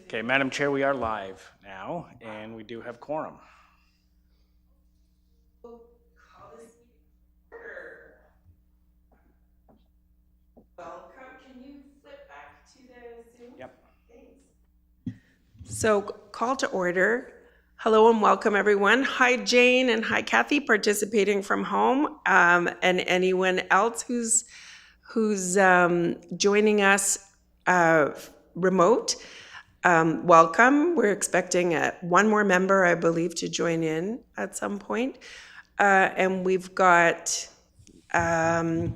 Okay, Madam Chair, we are live now, and we do have quorum. Welcome. Can you flip back to the Zoom? Yep. Thanks. So, call to order. Hello and welcome, everyone. Hi, Jane, and hi, Kathy, participating from home, and anyone else who's joining us remote. Welcome. We're expecting one more member, I believe, to join in at some point. And we've got a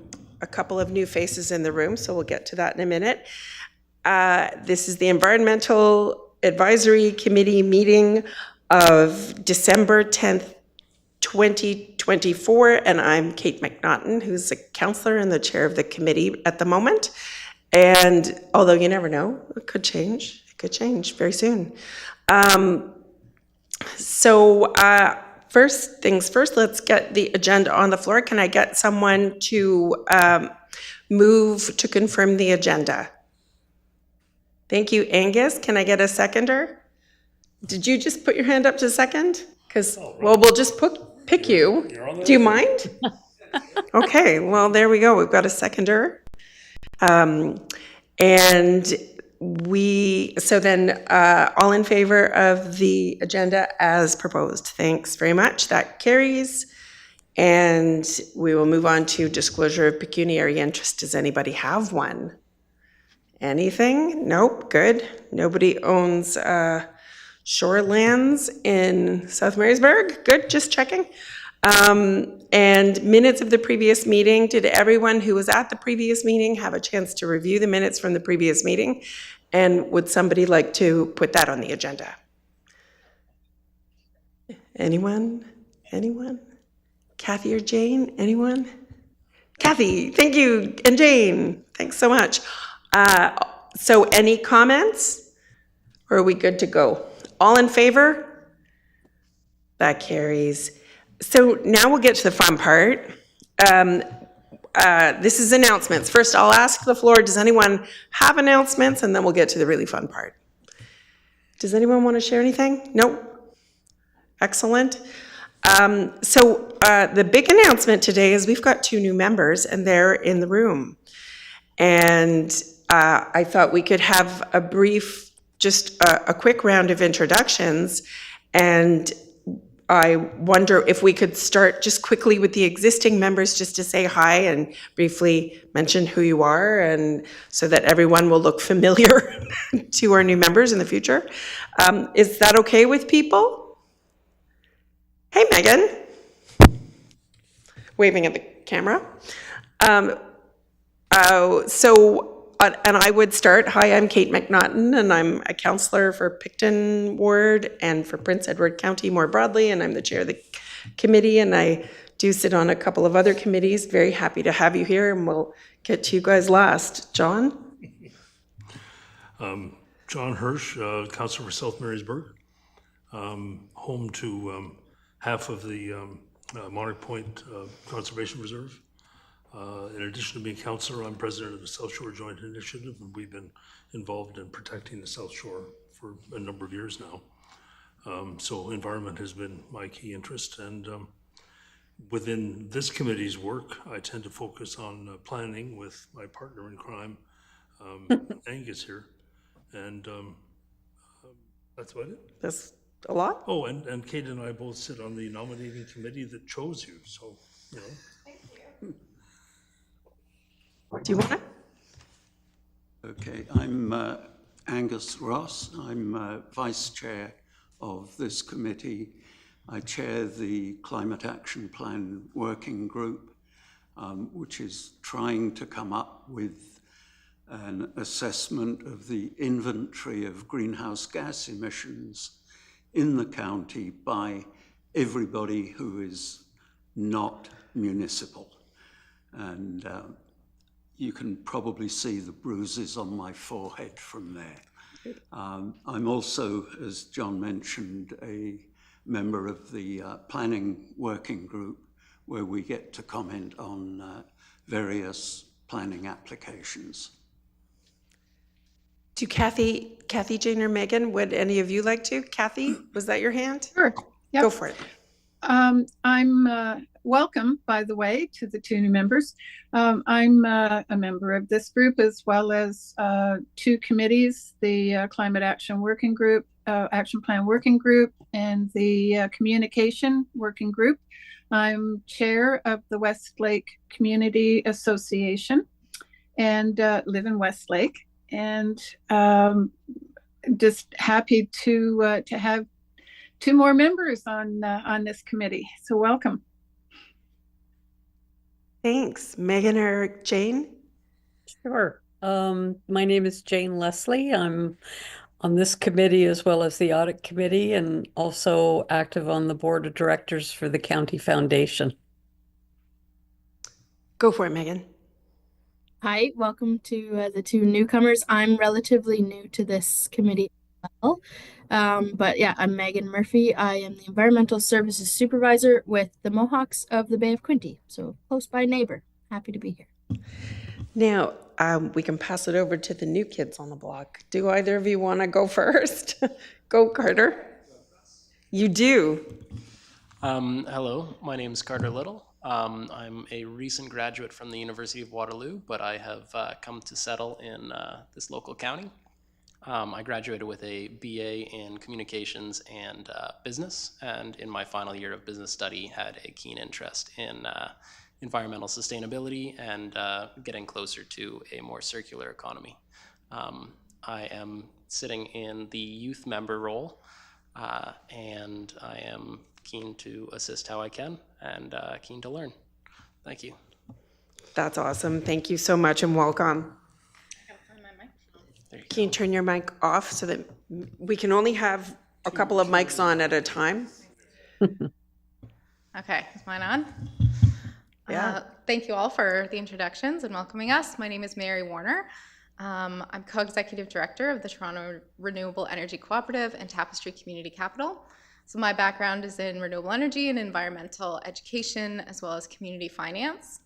couple of new faces in the room, so we'll get to that in a minute. This is the Environmental Advisory Committee meeting of December 10th, 2024, and I'm Kate McNaughton, who's a councillor and the chair of the committee at the moment. And although you never know, it could change. It could change very soon. First things first, let's get the agenda on the floor. Can I get someone to move to confirm the agenda? Thank you, Angus. Can I get a seconder? Did you just put your hand up to second? Because, well, we'll just pick you. Do you mind? Okay, well, there we go. We've got a seconder. So then all in favor of the agenda as proposed. Thanks very much. That carries. And we will move on to disclosure of pecuniary interest. Does anybody have one? Anything? Nope. Good. Nobody owns shorelands in South Marysburg. Good. Just checking. And minutes of the previous meeting. Did everyone who was at the previous meeting have a chance to review the minutes from the previous meeting? And would somebody like to put that on the agenda? Anyone? Anyone? Kathy or Jane? Anyone? Kathy, thank you. And Jane, thanks so much. So any comments? Or are we good to go? All in favor? That carries. So now we'll get to the fun part. This is announcements. First, I'll ask the floor, does anyone have announcements? And then we'll get to the really fun part. Does anyone want to share anything? Nope. Excellent. The big announcement today is we've got 2 new members, and they're in the room. And I thought we could have a brief, just a quick round of introductions. And I wonder if we could start just quickly with the existing members, just to say hi and briefly mention who you are, and so that everyone will look familiar to our new members in the future. Is that okay with people? Hey, Megan. Waving at the camera. And I would start. Hi, I'm Kate McNaughton, and I'm a councillor for Picton Ward and for Prince Edward County more broadly, and I'm the chair of the committee, and I do sit on a couple of other committees. Very happy to have you here, and we'll get to you guys last. John? John Hirsch, councillor for South Marysburg, home to half of the Monarch Point Conservation Reserve. In addition to being councillor, I'm president of the South Shore Joint Initiative, and we've been involved in protecting the South Shore for a number of years now. So environment has been my key interest, and within this committee's work, I tend to focus on planning with my partner in crime, Angus here, and that's about it. That's a lot. Oh, and Kate and I both sit on the nominating committee that chose you, so, you know. Do you want to? Okay, I'm Angus Ross. I'm vice chair of this committee. I chair the Climate Action Plan Working Group, which is trying to come up with an assessment of the inventory of greenhouse gas emissions in the county by everybody who is not municipal. And you can probably see the bruises on my forehead from there. I'm also, as John mentioned, a member of the planning working group, where we get to comment on various planning applications. Do Kathy Kathy, Jane, or Megan, would any of you like to? Kathy, was that your hand? Sure. Yep. Go for it. I'm welcome, by the way, to the two new members. I'm a member of this group as well as two committees, the Climate Action Working Group, Action Plan Working Group, and the Communication Working Group. I'm chair of the Westlake Community Association and live in Westlake, and just happy to have two more members on this committee. So welcome. Thanks. Megan or Jane? Sure. My name is Jane Leslie. I'm on this committee as well as the audit committee, and also active on the board of directors for the county foundation. Go for it, Megan. Hi, welcome to the two newcomers. I'm relatively new to this committee as well. But yeah, I'm Megan Murphy. I am the Environmental Services Supervisor with the Mohawks of the Bay of Quinte. So close by neighbor. Happy to be here. Now, we can pass it over to the new kids on the block. Do either of you want to go first? Go, Carter. You do. Hello, my name is Carter Little. I'm a recent graduate from the University of Waterloo, but I have come to settle in this local county. I graduated with a BA in Communications and Business, and in my final year of business study had a keen interest in environmental sustainability and getting closer to a more circular economy. I am sitting in the youth member role, and I am keen to assist how I can and keen to learn. Thank you. That's awesome. Thank you so much and welcome. Can you turn your mic off so that we can only have a couple of mics on at a time? Okay, is mine on? Yeah. Thank you all for the introductions and welcoming us. My name is Mary Warner. I'm co-executive director of the Toronto Renewable Energy Cooperative and Tapestry Community Capital. So my background is in renewable energy and environmental education, as well as community finance.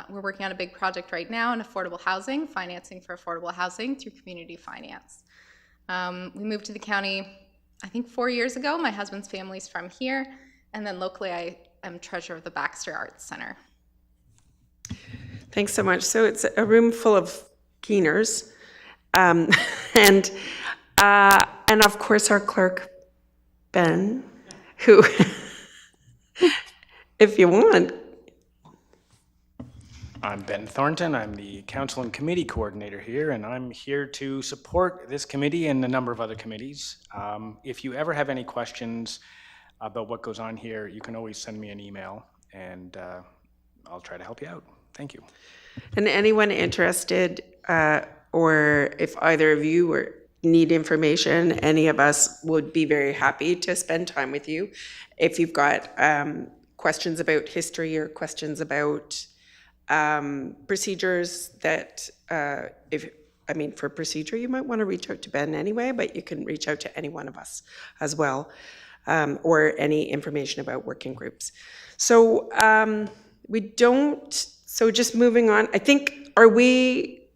We're working on a big project right now in affordable housing, financing for affordable housing through community finance. We moved to the county, I think 4 years ago. My husband's family's from here. And then locally, I am treasurer of the Baxter Arts Center. Thanks so much. So it's a room full of keeners. And of course, our clerk, Ben, who, if you want. I'm Ben Thornton. I'm the Council and Committee Coordinator here, and I'm here to support this committee and a number of other committees. If you ever have any questions about what goes on here, you can always send me an email, and I'll try to help you out. Thank you. And anyone interested, or if either of you need information, any of us would be very happy to spend time with you. If you've got questions about history or questions about procedures that, for procedure, you might want to reach out to Ben anyway, but you can reach out to any one of us as well, or any information about working groups. So so just moving on, I think, are we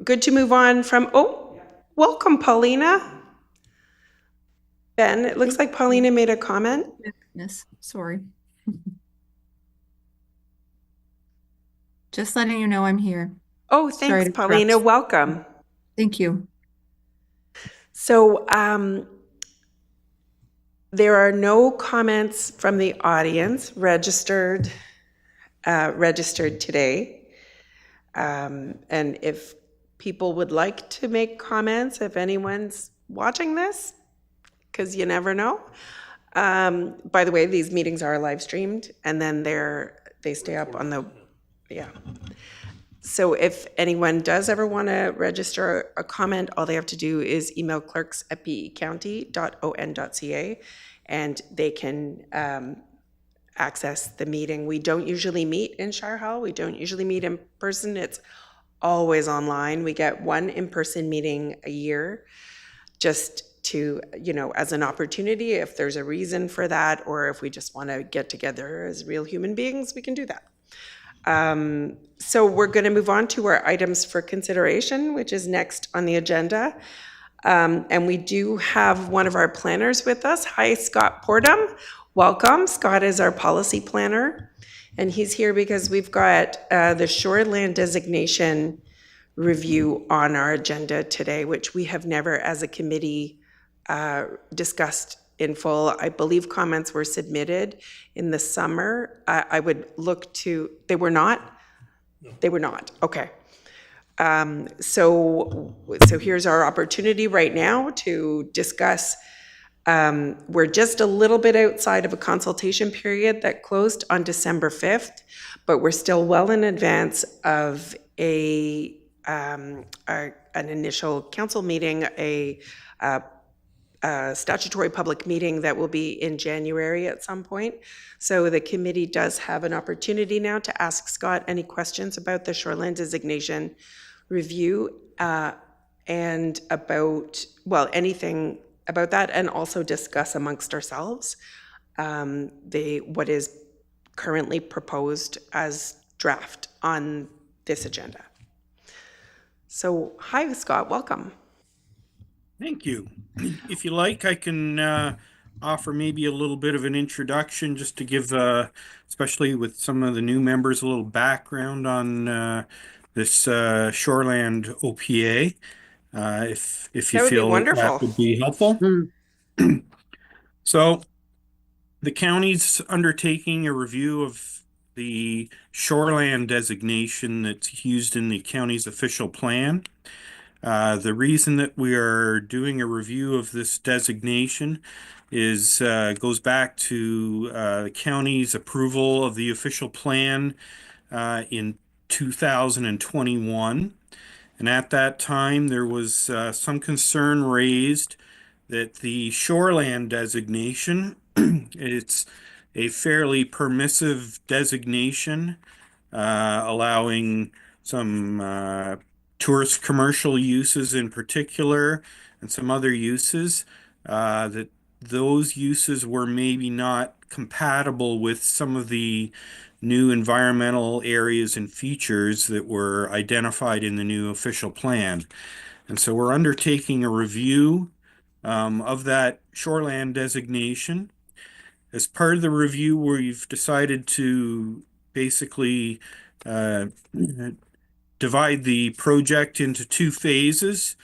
good to move on from, welcome, Paulina. Ben, it looks like Paulina made a comment. Yes, sorry. Just letting you know I'm here. Oh, Sorry thanks, to Paulina. interrupt. Welcome. Thank you. So there are no comments from the audience registered today. And if people would like to make comments, if anyone's watching this, because you never know. By the way, these meetings are live streamed, and then they stay up on the, yeah. So if anyone does ever want to register a comment, all they have to do is email clerks@pecounty.on.ca, and they can access the meeting. We don't usually meet in Shire Hall. We don't usually meet in person. It's always online. We get one in-person meeting a year, just to, as an opportunity, if there's a reason for that, or if we just want to get together as real human beings, we can do that. So we're going to move on to our items for consideration, which is next on the agenda. And we do have one of our planners with us. Hi, Scott Portum. Welcome. Scott is our policy planner. And he's here because we've got the shoreland designation review on our agenda today, which we have never as a committee discussed in full. I believe comments were submitted in the summer. I would look to, they were not? They were not, okay. So here's our opportunity right now to discuss. We're just a little bit outside of a consultation period that closed on December 5th, but we're still well in advance of an initial council meeting, a statutory public meeting that will be in January at some point. So the committee does have an opportunity now to ask Scott any questions about the shoreline designation review and about, well, anything about that, and also discuss amongst ourselves what is currently proposed as draft on this agenda. So, hi, Scott, welcome. Thank you. If you like, I can offer maybe a little bit of an introduction just to give, especially with some of the new members, a little background on this shoreland OPA, if you That would be feel wonderful. that would be helpful. So the county's undertaking a review of the shoreland designation that's used in the county's official plan. The reason that we are doing a review of this designation is goes back to the county's approval of the official plan in 2021. And at that time, there was some concern raised that the shoreland designation, it's a fairly permissive designation, allowing some tourist commercial uses in particular, and some other uses, that those uses were maybe not compatible with some of the new environmental areas and features that were identified in the new official plan. And so we're undertaking a review of that shoreland designation. As part of the review, we've decided to basically divide the project into two phases.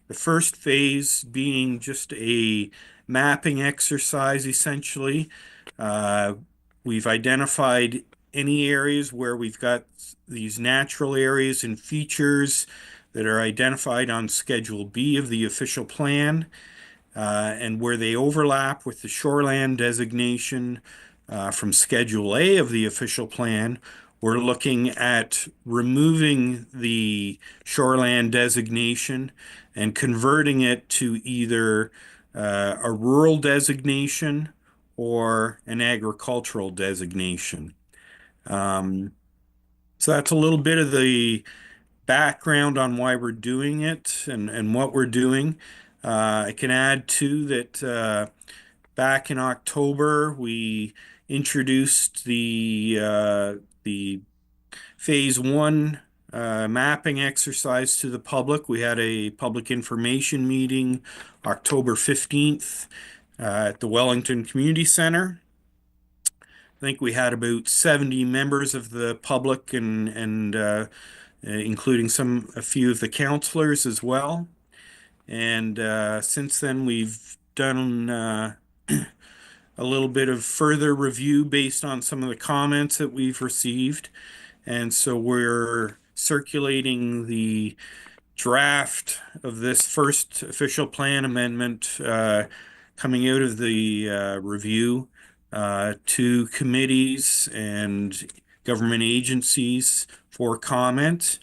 The first phase being just a mapping exercise, essentially. We've identified any areas where we've got these natural areas and features that are identified on Schedule B of the official plan, and where they overlap with the shoreland designation from Schedule A of the official plan. We're looking at removing the shoreland designation and converting it to either a rural designation or an agricultural designation. So that's a little bit of the background on why we're doing it and what we're doing. I can add too that back in October, we introduced the phase one mapping exercise to the public. We had a public information meeting October 15th at the Wellington Community Center. I think we had about 70 members of the public and including a few of the councillors as well. And since then, we've done a little bit of further review based on some of the comments that we've received. And so we're circulating the draft of this first official plan amendment coming out of the review to committees and government agencies for comment.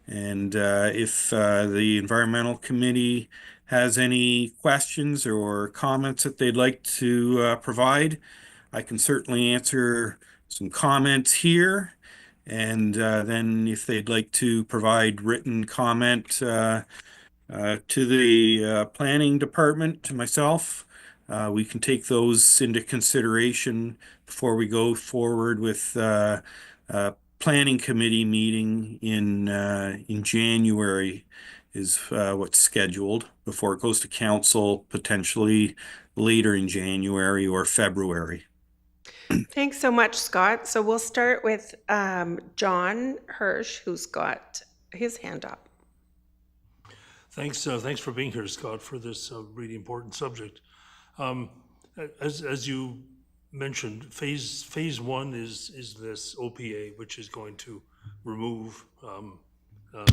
And if the Environmental Committee has any questions or comments that they'd like to provide, I can certainly answer some comments here. And then if they'd like to provide written comment to the planning department, to myself, we can take those into consideration before we go forward with planning committee meeting in January. is what's scheduled before it goes to council potentially later in January or February. Thanks so much, Scott. So we'll start with John Hirsch, who's got his hand up. Thanks for being here, Scott, for this really important subject. As you mentioned, phase one is this OPA, which is going to remove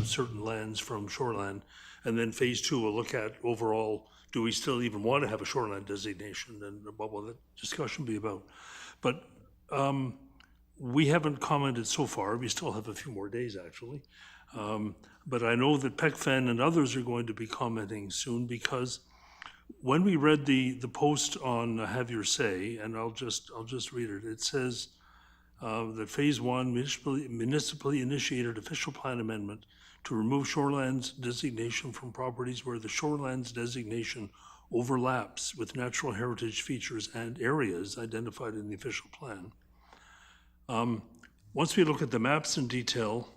certain lands from shoreland, and then phase two will look at overall, do we still even want to have a shoreline designation, and what will that discussion be about? But we haven't commented so far. We still have a few more days, actually. But I know that PECFEN and others are going to be commenting soon, because when we read the post on Have Your Say, and I'll just read it. It says that phase one municipally initiated official plan amendment to remove shorelands designation from properties where the shorelands designation overlaps with natural heritage features and areas identified in the official plan. Once we look at the maps in detail,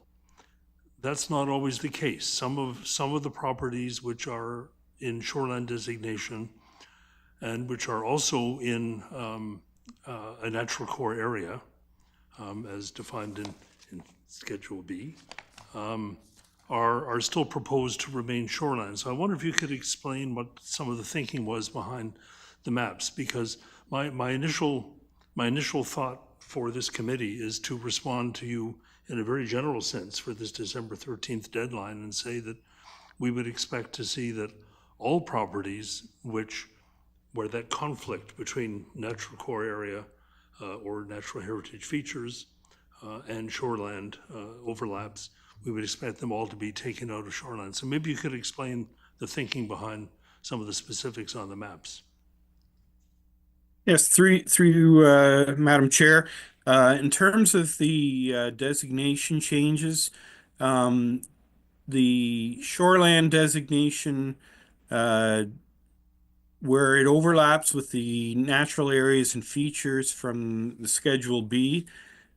that's not always the case. Some of the properties which are in shoreline designation and which are also in a natural core area, as defined in Schedule B, are still proposed to remain shoreline. So I wonder if you could explain what some of the thinking was behind the maps, because my initial thought for this committee is to respond to you in a very general sense for this December 13th deadline and say that we would expect to see that all properties where that conflict between natural core area or natural heritage features and shoreland overlaps, we would expect them all to be taken out of shoreline. So maybe you could explain the thinking behind some of the specifics on the maps. Yes, through you, Madam Chair. In terms of the designation changes, the shoreland designation, where it overlaps with the natural areas and features from the Schedule B,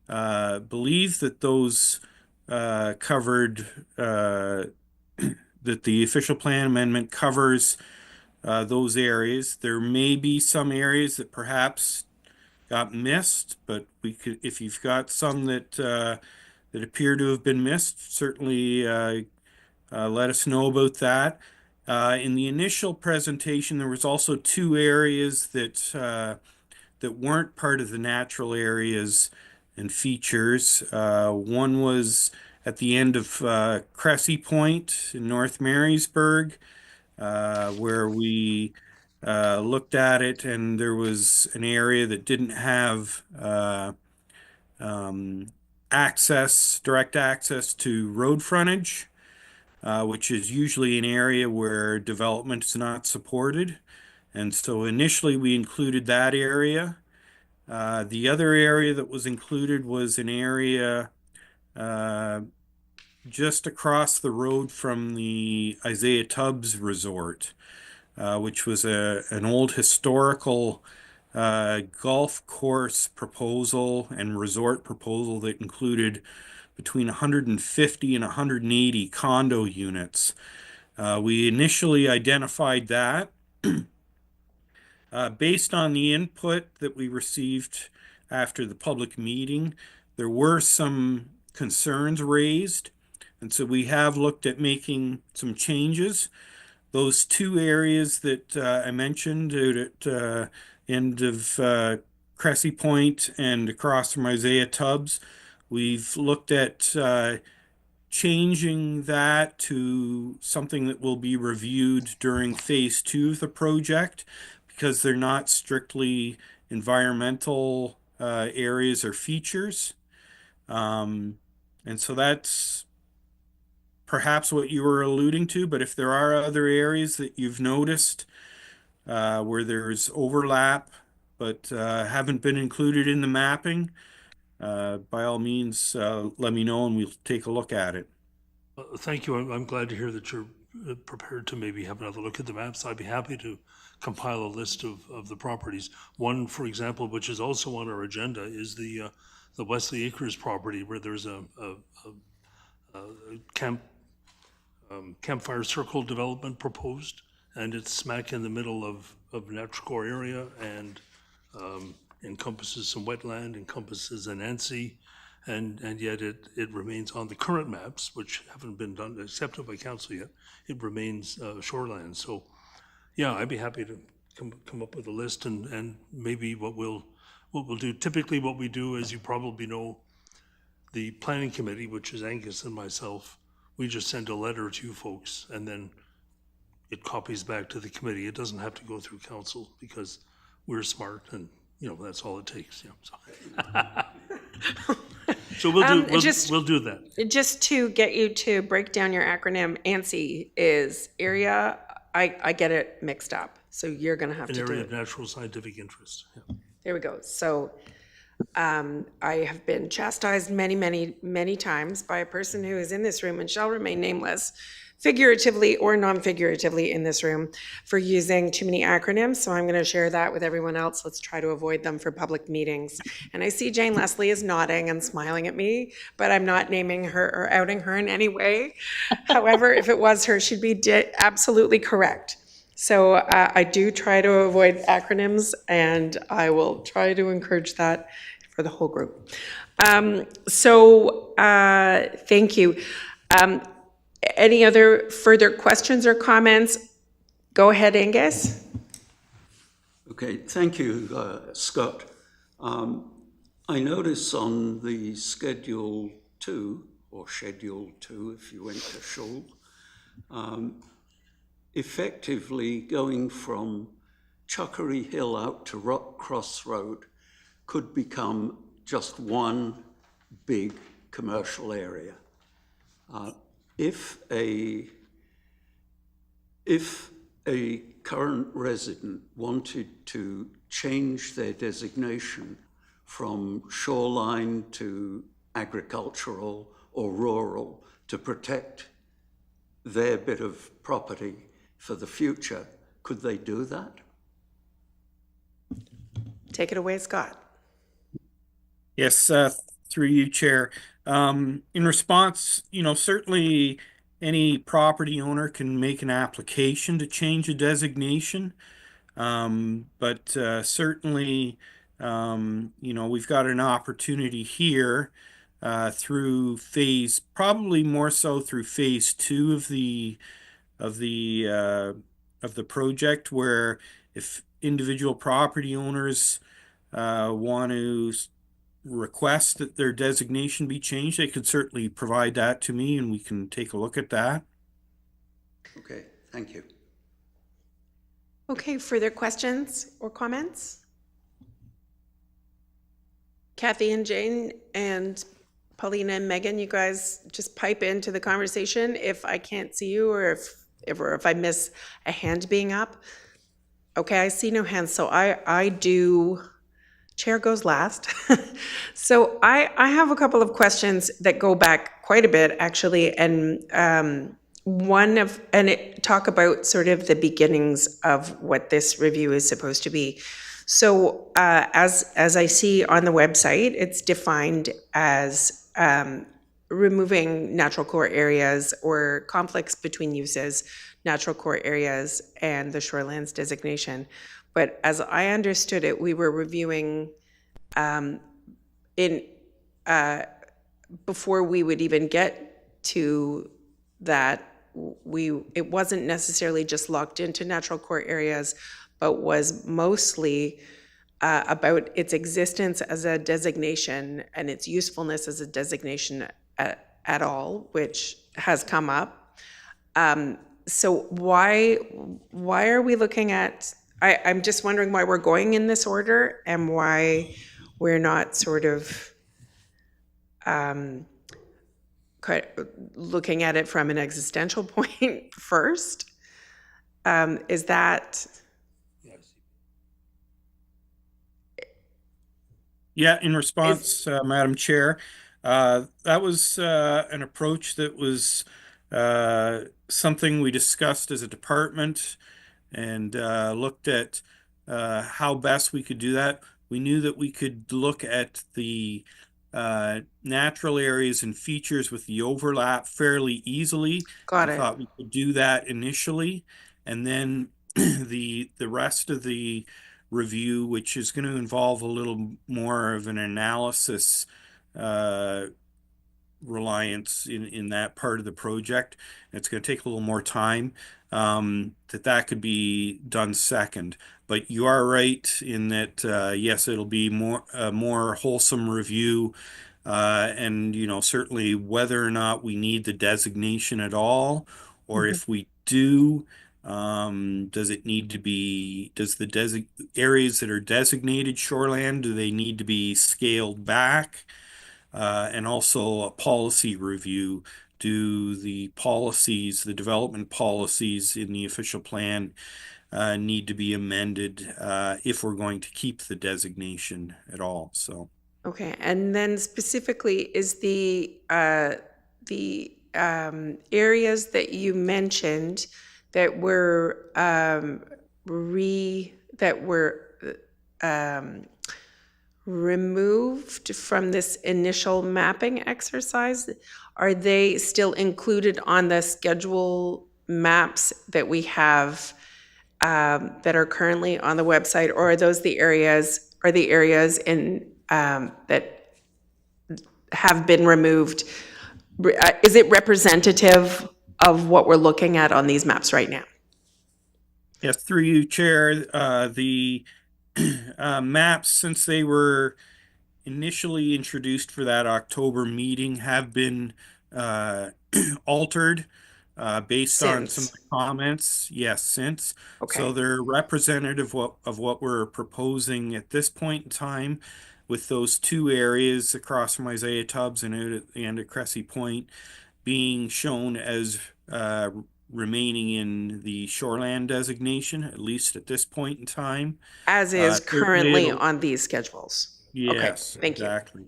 believe that those covered, that the official plan amendment covers those areas. There may be some areas that perhaps got missed, but we could, if you've got some that that appear to have been missed, certainly let us know about that. In the initial presentation, there was also two areas that that weren't part of the natural areas and features. One was at the end of Cressy Point in North Marysburg, where we looked at it, and there was an area that didn't have direct access to road frontage, which is usually an area where development is not supported. And so initially we included that area. The other area that was included was an area just across the road from the Isaiah Tubbs Resort, which was an old historical golf course proposal and resort proposal that included between 150 and 180 condo units. We initially identified that. Based on the input that we received after the public meeting, there were some concerns raised, and so we have looked at making some changes. Those two areas that I mentioned out at end of Cressy Point and across from Isaiah Tubbs, we've looked at changing that to something that will be reviewed during phase two of the project, because they're not strictly environmental areas or features. And so that's perhaps what you were alluding to, but if there are other areas that you've noticed where there's overlap but haven't been included in the mapping, by all means, let me know and we'll take a look at it. Thank you. I'm glad to hear that you're prepared to maybe have another look at the maps. I'd be happy to compile a list of the properties. One, for example, which is also on our agenda, is the Wesley Acres property, where there's a camp campfire circle development proposed, and it's smack in the middle of natural core area and encompasses some wetland, encompasses an ANSI, and yet it remains on the current maps, which haven't been accepted by council yet. It remains shoreline. So, yeah, I'd be happy to come up with a list, and maybe what we'll do. Typically, what we do, as you probably know, the planning committee, which is Angus and myself, we just send a letter to you folks, and then it copies back to the committee. It doesn't have to go through council because we're smart, and that's all it takes. Yeah. So we'll do that. Just to get you to break down your acronym, ANSI is area. I get it mixed up, so you're going to have to do it. An area of natural scientific interest. Yeah. There we go. So I have been chastised many, many, many times by a person who is in this room and shall remain nameless, figuratively or non-figuratively in this room, for using too many acronyms. So I'm going to share that with everyone else. Let's try to avoid them for public meetings. And I see Jane Leslie is nodding and smiling at me, but I'm not naming her or outing her in any way. However, if it was her, she'd be absolutely correct. So I do try to avoid acronyms, and I will try to encourage that for the whole group. Thank you. Any other further questions or comments? Go ahead, Angus. Okay, thank you, Scott. I notice on the Schedule 2, or Schedule 2 if you went to Shul, effectively going from Chuckery Hill out to Rock Cross Road could become just one big commercial area. If a current resident wanted to change their designation from shoreline to agricultural or rural to protect their bit of property for the future, could they do that? Take it away, Scott. Yes, through you, Chair. In response, certainly any property owner can make an application to change a designation. But certainly, we've got an opportunity here through probably more so through phase 2 of the project, where if individual property owners want to request that their designation be changed, they could certainly provide that to me, and we can take a look at that. Okay, thank you. Okay, further questions or comments? Kathy and Jane and Paulina and Megan, you guys just pipe into the conversation if I can't see you, or if I miss a hand being up. Okay, I see no hands, so I do. Chair goes last. So I have a couple of questions that go back quite a bit, actually, and talk about sort of the beginnings of what this review is supposed to be. So as I see on the website, it's defined as removing natural core areas or conflicts between uses, natural core areas, and the shorelands designation. But as I understood it, we were reviewing before we would even get to that, it wasn't necessarily just locked into natural core areas, but was mostly about its existence as a designation and its usefulness as a designation at all, which has come up. So why are we looking at? I'm just wondering why we're going in this order and why we're not sort of looking at it from an existential point first. Is that? Yeah, in response, Madam Chair, that was an approach that was something we discussed as a department and looked at how best we could do that. We knew that we could look at the natural areas and features with the overlap fairly easily. Got I it. thought we could do that initially, and then the rest of the review, which is going to involve a little more of an analysis reliance in that part of the project. It's going to take a little more time. That could be done second. But you are right in that yes, it'll be more wholesome review. And certainly whether or not we need the designation at all, or if we do, does the areas that are designated shoreland, do they need to be scaled back? And also a policy review. Do the development policies in the official plan need to be amended if we're going to keep the designation at all? So. Okay, and then specifically is the areas that you mentioned that were removed from this initial mapping exercise, are they still included on the schedule maps that we have that are currently on the website, or are those the areas in that have been removed? Is it representative of what we're looking at on these maps right now? Yes, through you, Chair. The maps, since they were initially introduced for that October meeting, have been altered based on some of the comments. Yes, since. Okay. So they're representative of what we're proposing at this point in time, with those two areas across from Isaiah Tubbs and out at the end of Cressy Point being shown as remaining in the shoreland designation, at least at this point in time. As is currently it'll- on these schedules. Yes, thank you. exactly.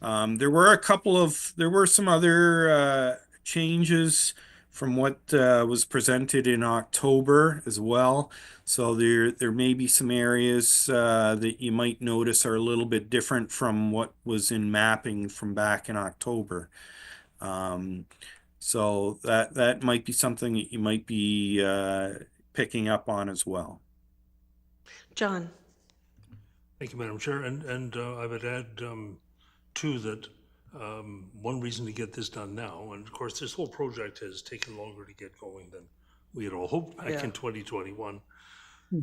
There were some other changes from what was presented in October as well. So there may be some areas that you might notice are a little bit different from what was in mapping from back in October. So that might be something that you might be picking up on as well. John. Thank you, Madam Chair. And I would add too that one reason to get this done now, and of course this whole project has taken longer to get going than we had all hoped back in 2021.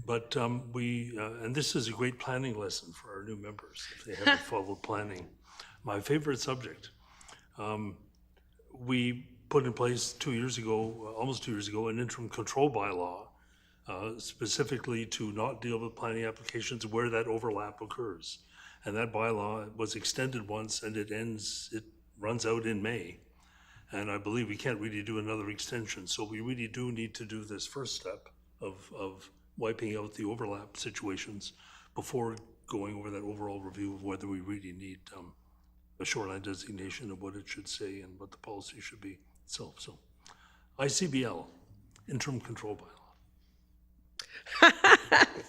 But and this is a great planning lesson for our new members if they haven't followed planning. My favorite subject. We put in place almost 2 years ago, an interim control bylaw specifically to not deal with planning applications where that overlap occurs. And that bylaw was extended once and it runs out in May. And I believe we can't really do another extension. So we really do need to do this first step of wiping out the overlap situations before going over that overall review of whether we really need a shoreline designation of what it should say and what the policy should be itself. So ICBL, interim control bylaw.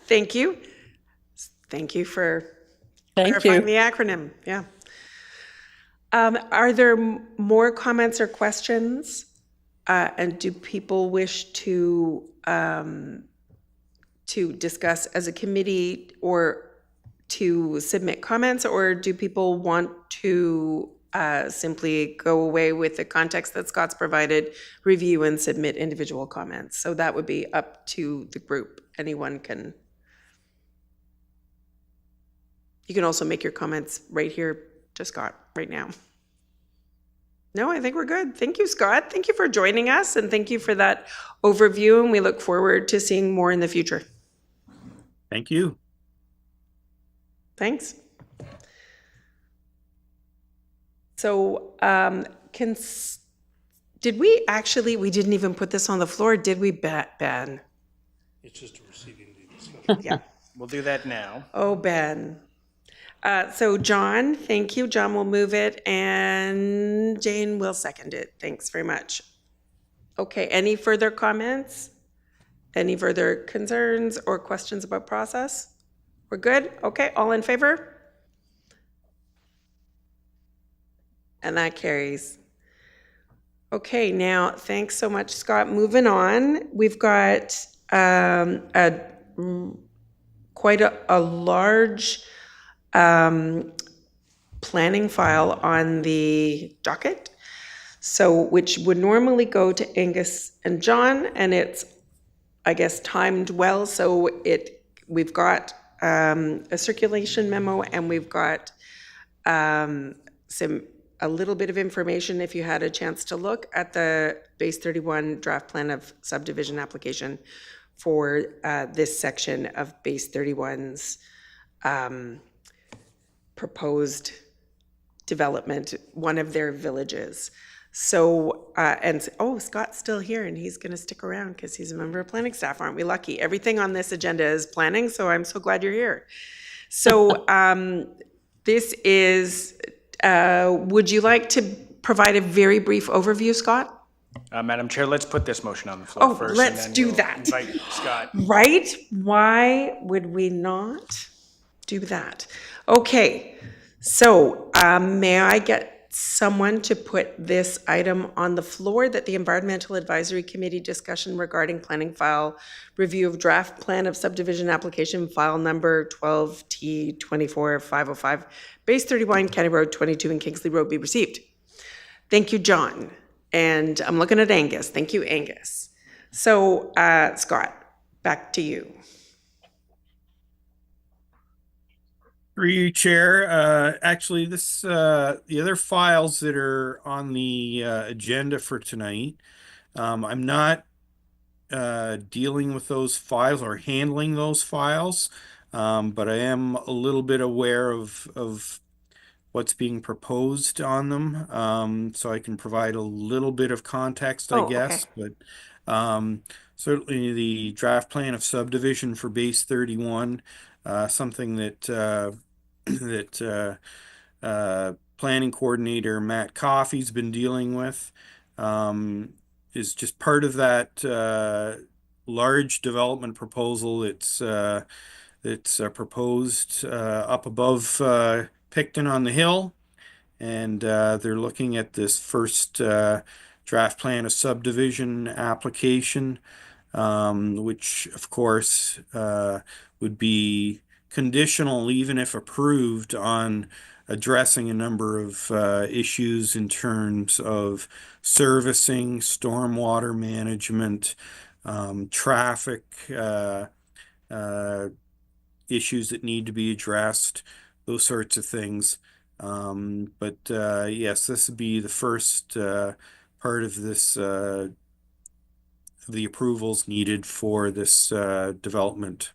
Thank you. Thank you for Thank clarifying you. the acronym. Yeah. Are there more comments or questions? And do people wish to discuss as a committee or to submit comments, or do people want to simply go away with the context that Scott's provided, review and submit individual comments? So that would be up to the group. Anyone can. You can also make your comments right here to Scott right now. No, I think we're good. Thank you, Scott. Thank you for joining us, and thank you for that overview, and we look forward to seeing more in the future. Thank you. Thanks. So, did we didn't even put this on the floor, did we, Ben? It's just a receiving the discussion. Yeah. We'll do that now. Oh, Ben. So John, thank you. John will move it and Jane will second it. Thanks very much. Okay, any further comments? Any further concerns or questions about process? We're good? Okay, all in favor? And that carries. Okay, now, thanks so much, Scott. Moving on, we've got quite a large planning file on the docket, so which would normally go to Angus and John, and it's, I guess, timed well. So we've got a circulation memo, and we've got a little bit of information, if you had a chance to look at the base 31 draft plan of subdivision application for this section of base 31's proposed development, one of their villages. So, Scott's still here, and he's gonna stick around because he's a member of planning staff. Aren't we lucky? Everything on this agenda is planning, so I'm so glad you're here. So this is, would you like to provide a very brief overview, Scott? Madam Chair, let's put this motion on the floor first. Let's and then do we'll that. invite Scott. Right? Why would we not do that? Okay, so may I get someone to put this item on the floor, that the Environmental Advisory Committee discussion regarding planning file review of draft plan of subdivision application file number 12T24505, base 31, County Road 22 and Kingsley Road be received? Thank you, John. And I'm looking at Angus. Thank you, Angus. So, Scott, back to you. Through you, Chair. Actually, the other files that are on the agenda for tonight, I'm not dealing with those files or handling those files, but I am a little bit aware of what's being proposed on them, so I can provide a little bit of context, I guess. Okay. But certainly the draft plan of subdivision for base 31, something that planning coordinator Matt Coffey's been dealing with, is just part of that large development proposal that's proposed up above Picton on the Hill, and they're looking at this first draft plan of subdivision application, which of course would be conditional, even if approved, on addressing a number of issues in terms of servicing, stormwater management, traffic issues that need to be addressed, those sorts of things. But yes, this would be the first part of this, the approvals needed for this development.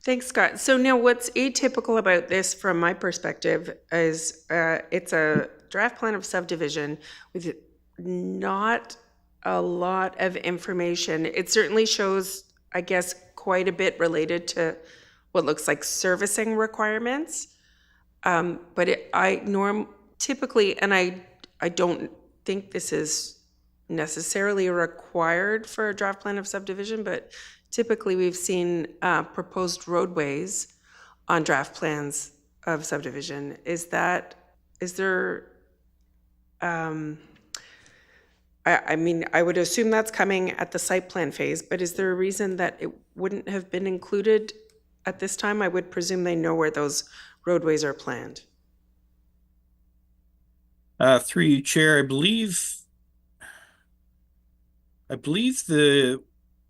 Thanks, Scott. So now what's atypical about this from my perspective is it's a draft plan of subdivision with not a lot of information. It certainly shows, I guess, quite a bit related to what looks like servicing requirements. But typically, and I don't think this is necessarily required for a draft plan of subdivision, but typically we've seen proposed roadways on draft plans of subdivision. Is there, I mean, I would assume that's coming at the site plan phase, but is there a reason that it wouldn't have been included at this time? I would presume they know where those roadways are planned. Through you, Chair, I believe the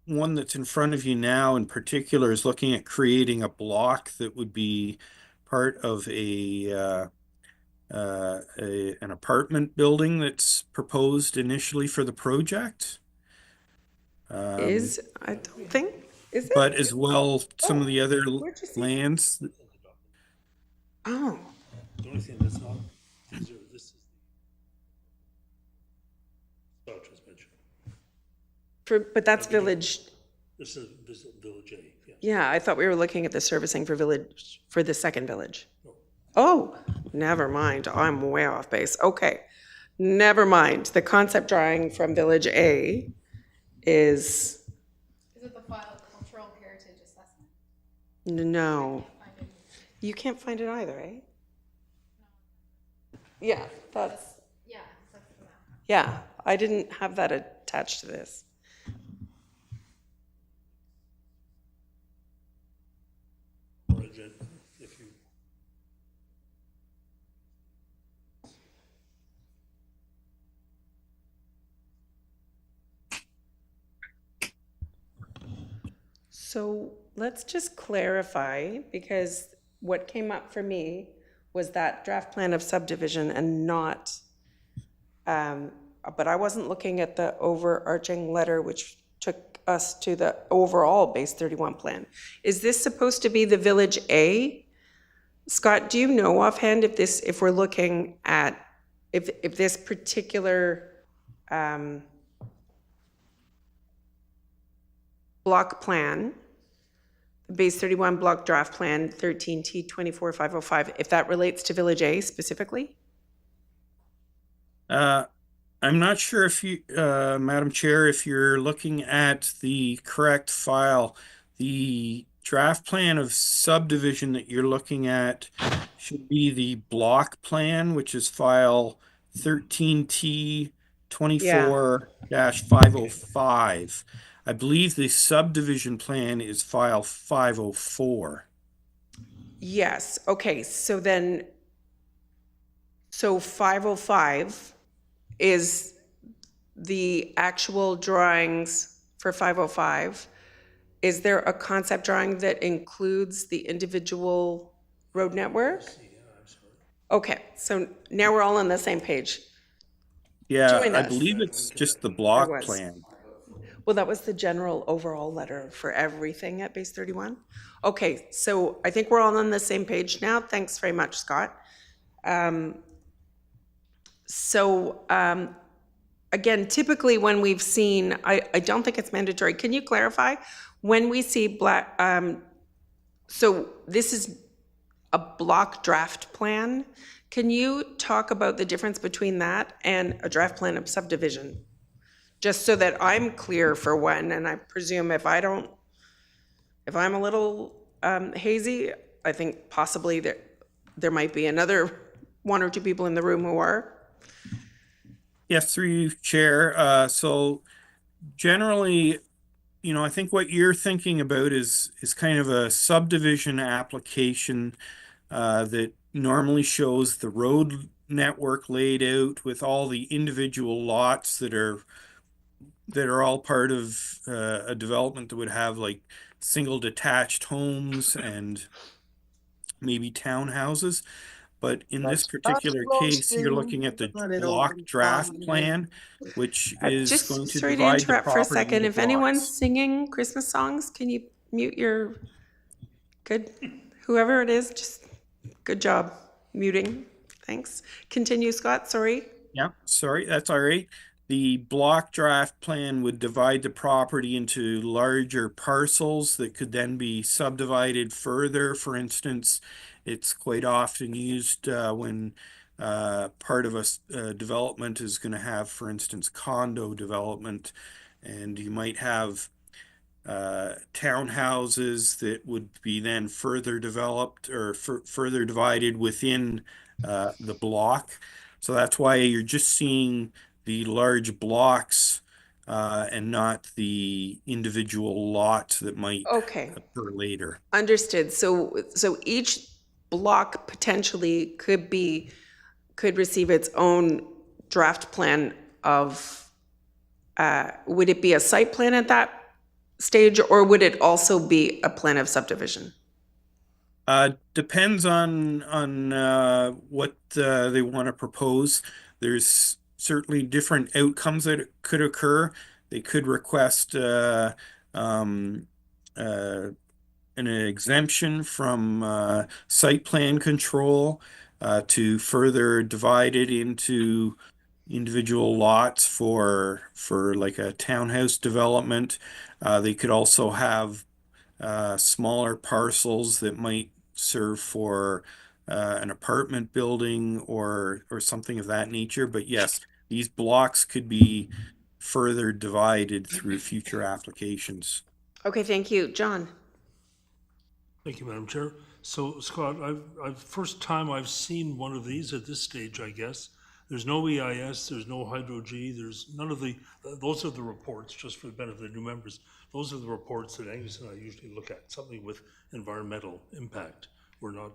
one that's in front of you now in particular is looking at creating a block that would be part of an apartment building that's proposed initially for the project. I don't think, is it? But as well, some of the other lands. Oh, The only thing that's not, this is the Scott just mentioned. but that's village. This is Village A, yeah. Yeah, I thought we were looking at the servicing for the second village. Oh, never mind. I'm way off base. Okay, never mind. The concept drawing from Village A is. Is it the file cultural heritage assessment? No. You can't find it either, eh? Yeah, that's. Yeah, Yeah, I didn't have that attached to this. Or agenda, if you. So let's just clarify, because what came up for me was that draft plan of subdivision and not, but I wasn't looking at the overarching letter which took us to the overall base 31 plan. Is this supposed to be the Village A? Scott, do you know offhand if we're looking at, if this particular block plan, base 31 block draft plan 13T 24505, if that relates to Village A specifically? I'm not sure if you, Madam Chair, if you're looking at the correct file. The draft plan of subdivision that you're looking at should be the block plan, which is file 13T 24-505. I believe the subdivision plan is file 504. Yes, okay, so 505 is the actual drawings for 505. Is there a concept drawing that includes the individual road network? Okay, so now we're all on the same page. Yeah, Join I us. believe it's just the There block was. plan. Well, that was the general overall letter for everything at base 31. Okay, so I think we're all on the same page now. Thanks very much, Scott. Again, typically when we've seen, I don't think it's mandatory. Can you clarify? When we see so this is a block draft plan. Can you talk about the difference between that and a draft plan of subdivision? Just so that I'm clear for one, and I presume if I'm a little hazy, I think possibly there might be another one or two people in the room who are. Yes, through you, Chair. So generally, I think what you're thinking about is kind of a subdivision application that normally shows the road network laid out with all the individual lots that are all part of a development that would have like single detached homes and maybe townhouses. But in this particular case, you're looking at the block draft plan, which is Just going to sorry to divide the interrupt for a property second. into If anyone's blocks. singing Christmas songs, can you mute your, good, whoever it is, just good job muting. Thanks. Continue, Scott, sorry. Yeah, sorry, that's all right. The block draft plan would divide the property into larger parcels that could then be subdivided further. For instance, it's quite often used when part of a development is going to have, for instance, condo development, and you might have townhouses that would be then further developed or further divided within the block. So that's why you're just seeing the large blocks and not the individual lots that might Okay, occur later. understood. So each block potentially could receive its own draft plan of, would it be a site plan at that stage, or would it also be a plan of subdivision? Depends on what they want to propose. There's certainly different outcomes that could occur. They could request an exemption from site plan control to further divide it into individual lots for like a townhouse development. They could also have smaller parcels that might serve for an apartment building or something of that nature. But yes, these blocks could be further divided through future applications. Okay, thank you. John? Thank you, Madam Chair. So Scott, first time I've seen one of these at this stage, I guess. There's no EIS, there's no Hydro-G, there's none of the, those are the reports, just for the benefit of the new members. Those are the reports that Angus and I usually look at, something with environmental impact. We're not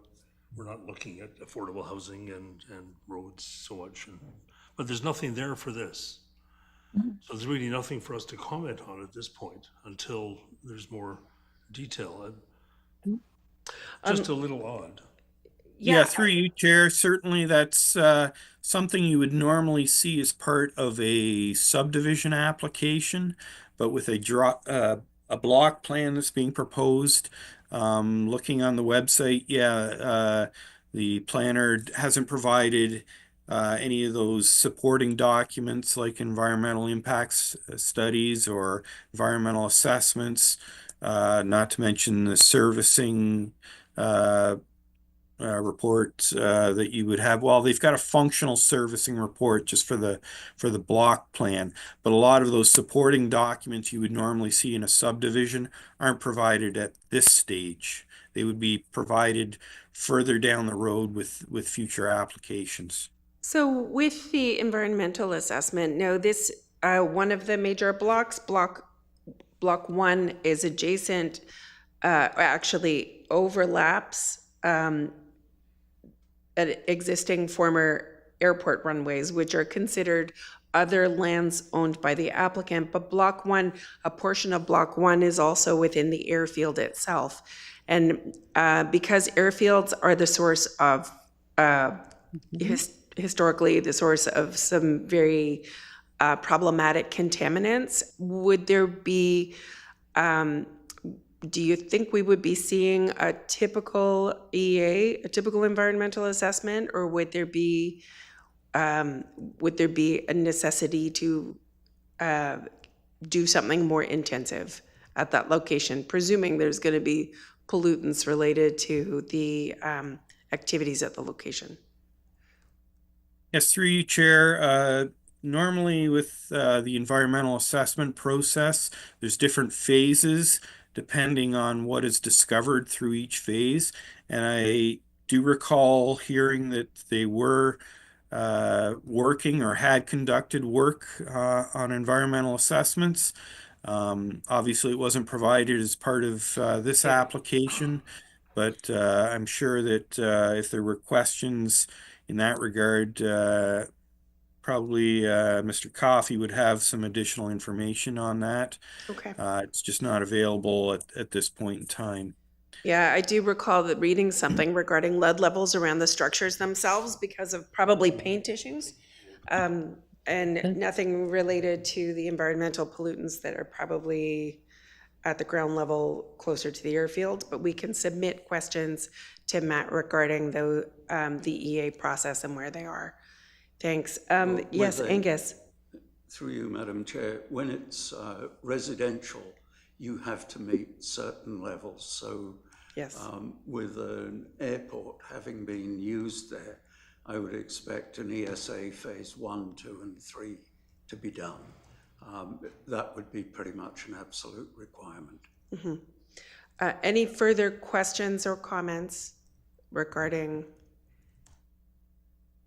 looking at affordable housing and roads so much. But there's nothing there for this. So there's really nothing for us to comment on at this point until there's more detail. Just a little odd. Yeah, through you, Chair. Certainly that's something you would normally see as part of a subdivision application, but with a block plan that's being proposed, looking on the website, the planner hasn't provided any of those supporting documents like environmental impacts studies or environmental assessments, not to mention the servicing report that you would have. Well, they've got a functional servicing report just for the block plan, but a lot of those supporting documents you would normally see in a subdivision aren't provided at this stage. They would be provided further down the road with future applications. So with the environmental assessment, now this, one of the major blocks, block 1 is adjacent, actually overlaps at existing former airport runways, which are considered other lands owned by the applicant. But block 1, a portion of block 1 is also within the airfield itself. And because airfields are the source of, historically, the source of some very problematic contaminants, would there be, do you think we would be seeing a typical EA, a typical environmental assessment, or would there be a necessity to do something more intensive at that location, presuming there's going to be pollutants related to the activities at the location? Yes, through you, Chair. Normally with the environmental assessment process, there's different phases depending on what is discovered through each phase. And I do recall hearing that they were working or had conducted work on environmental assessments. Obviously, it wasn't provided as part of this application, but I'm sure that if there were questions in that regard, probably Mr. Coffey would have some additional information on that. Okay. It's just not available at this point in time. Yeah, I do recall that reading something regarding lead levels around the structures themselves because of probably paint issues, and nothing related to the environmental pollutants that are probably at the ground level closer to the airfield. But we can submit questions to Matt regarding the EA process and where they are. Thanks. Yes, Angus. Through you, Madam Chair, when it's residential, you have to meet certain levels. So yes. With an airport having been used there, I would expect an ESA phase 1, 2, and 3 to be done. That would be pretty much an absolute requirement. Mm-hmm. Any further questions or comments regarding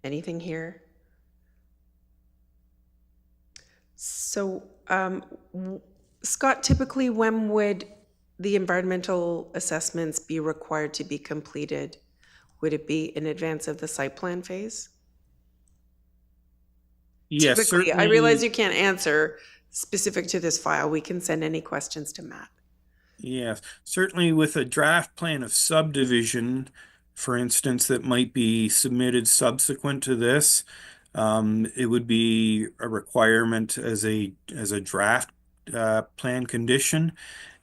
anything here? So, Scott, typically when would the environmental assessments be required to be completed? Would it be in advance of the site plan phase? Yes, typically, certainly. I realize you can't answer specific to this file. We can send any questions to Matt. Yes, certainly with a draft plan of subdivision, for instance, that might be submitted subsequent to this, it would be a requirement as a draft plan condition,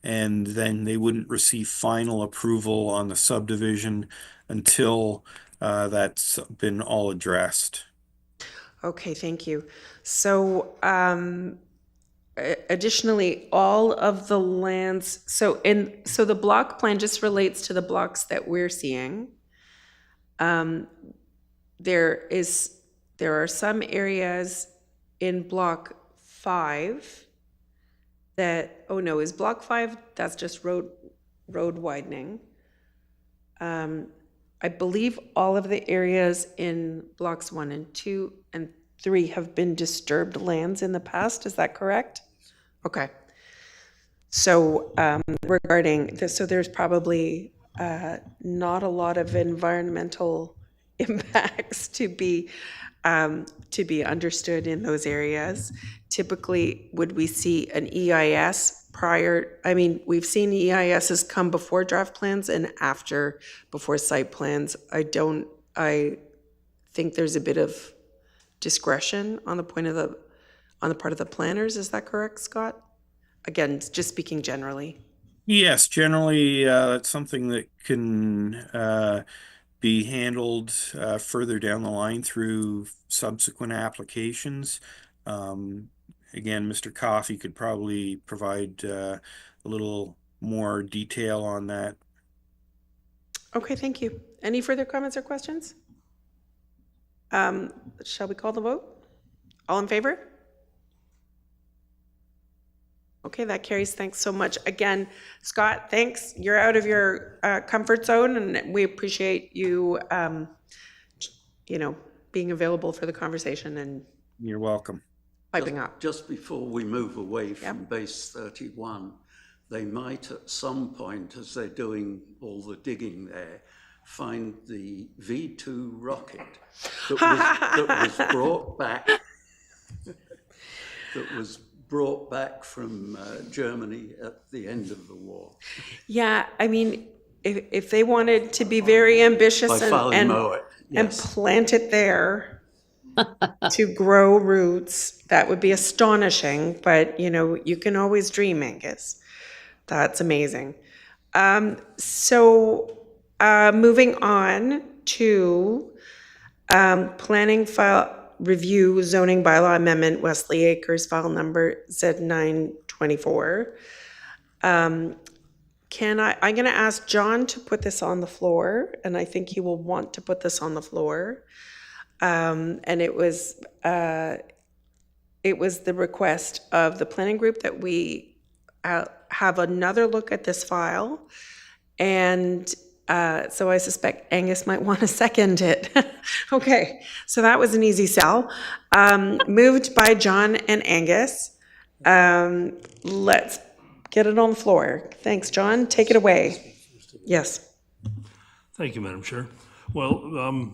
and then they wouldn't receive final approval on the subdivision until that's been all addressed. Okay, thank you. So additionally, all of the lands, so the block plan just relates to the blocks that we're seeing. There are some areas in block 5 that, oh no, is block 5, that's just road widening. I believe all of the areas in blocks 1 and 2 and 3 have been disturbed lands in the past. Is that correct? Okay. So regarding this, so there's probably not a lot of environmental impacts to be understood in those areas. Typically, would we see an EIS prior? I mean, we've seen EISs come before draft plans and after, before site plans. I think there's a bit of discretion on the part of the planners. Is that correct, Scott? Again, just speaking generally. Yes, generally, it's something that can be handled further down the line through subsequent applications. Again, Mr. Coffey could probably provide a little more detail on that. Okay, thank you. Any further comments or questions? Shall we call the vote? All in favor? Okay, that carries. Thanks so much. Again, Scott, thanks. You're out of your comfort zone, and we appreciate you, being available for the conversation and You're welcome. piping up. Just before we move away from base 31, they might at some point, as they're doing all the digging there, find the V2 rocket that was brought back from Germany at the end of the war. Yeah, I mean, if they wanted to be very ambitious and plant it there to grow roots, that would be astonishing. But, you can always dream, Angus. That's amazing. Moving on to planning file review zoning bylaw amendment, Wesley Acres, file number Z924. I'm going to ask John to put this on the floor, and I think he will want to put this on the floor. And it was the request of the planning group that we have another look at this file. And so I suspect Angus might want to second it. Okay, so that was an easy sell. Moved by John and Angus. Let's get it on the floor. Thanks, John. Take it away. Yes. Thank you, Madam Chair. Well,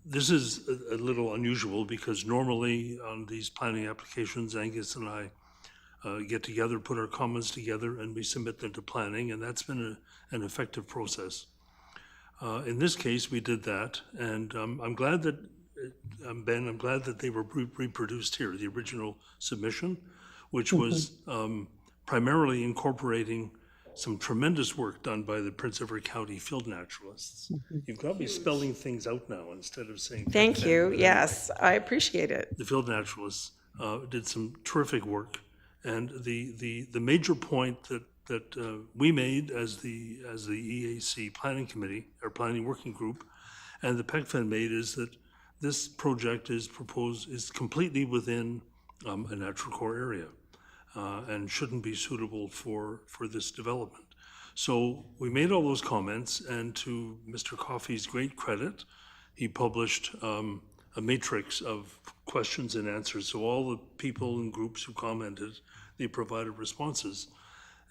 this is a little unusual because normally on these planning applications, Angus and I get together, put our comments together, and we submit them to planning, and that's been an effective process. In this case, we did that, and I'm glad that, Ben, I'm glad that they were reproduced here, the original submission, which was primarily incorporating some tremendous work done by the Prince Edward County field naturalists. You've got me spelling things out now instead of saying. Thank you. Yes, I appreciate it. The field naturalists did some terrific work, and the major point that we made as the EAC planning committee or planning working group, and the PECFEN made, is that this project is completely within a natural core area. And shouldn't be suitable for this development. So we made all those comments, and to Mr. Coffey's great credit, he published a matrix of questions and answers. So all the people and groups who commented, they provided responses.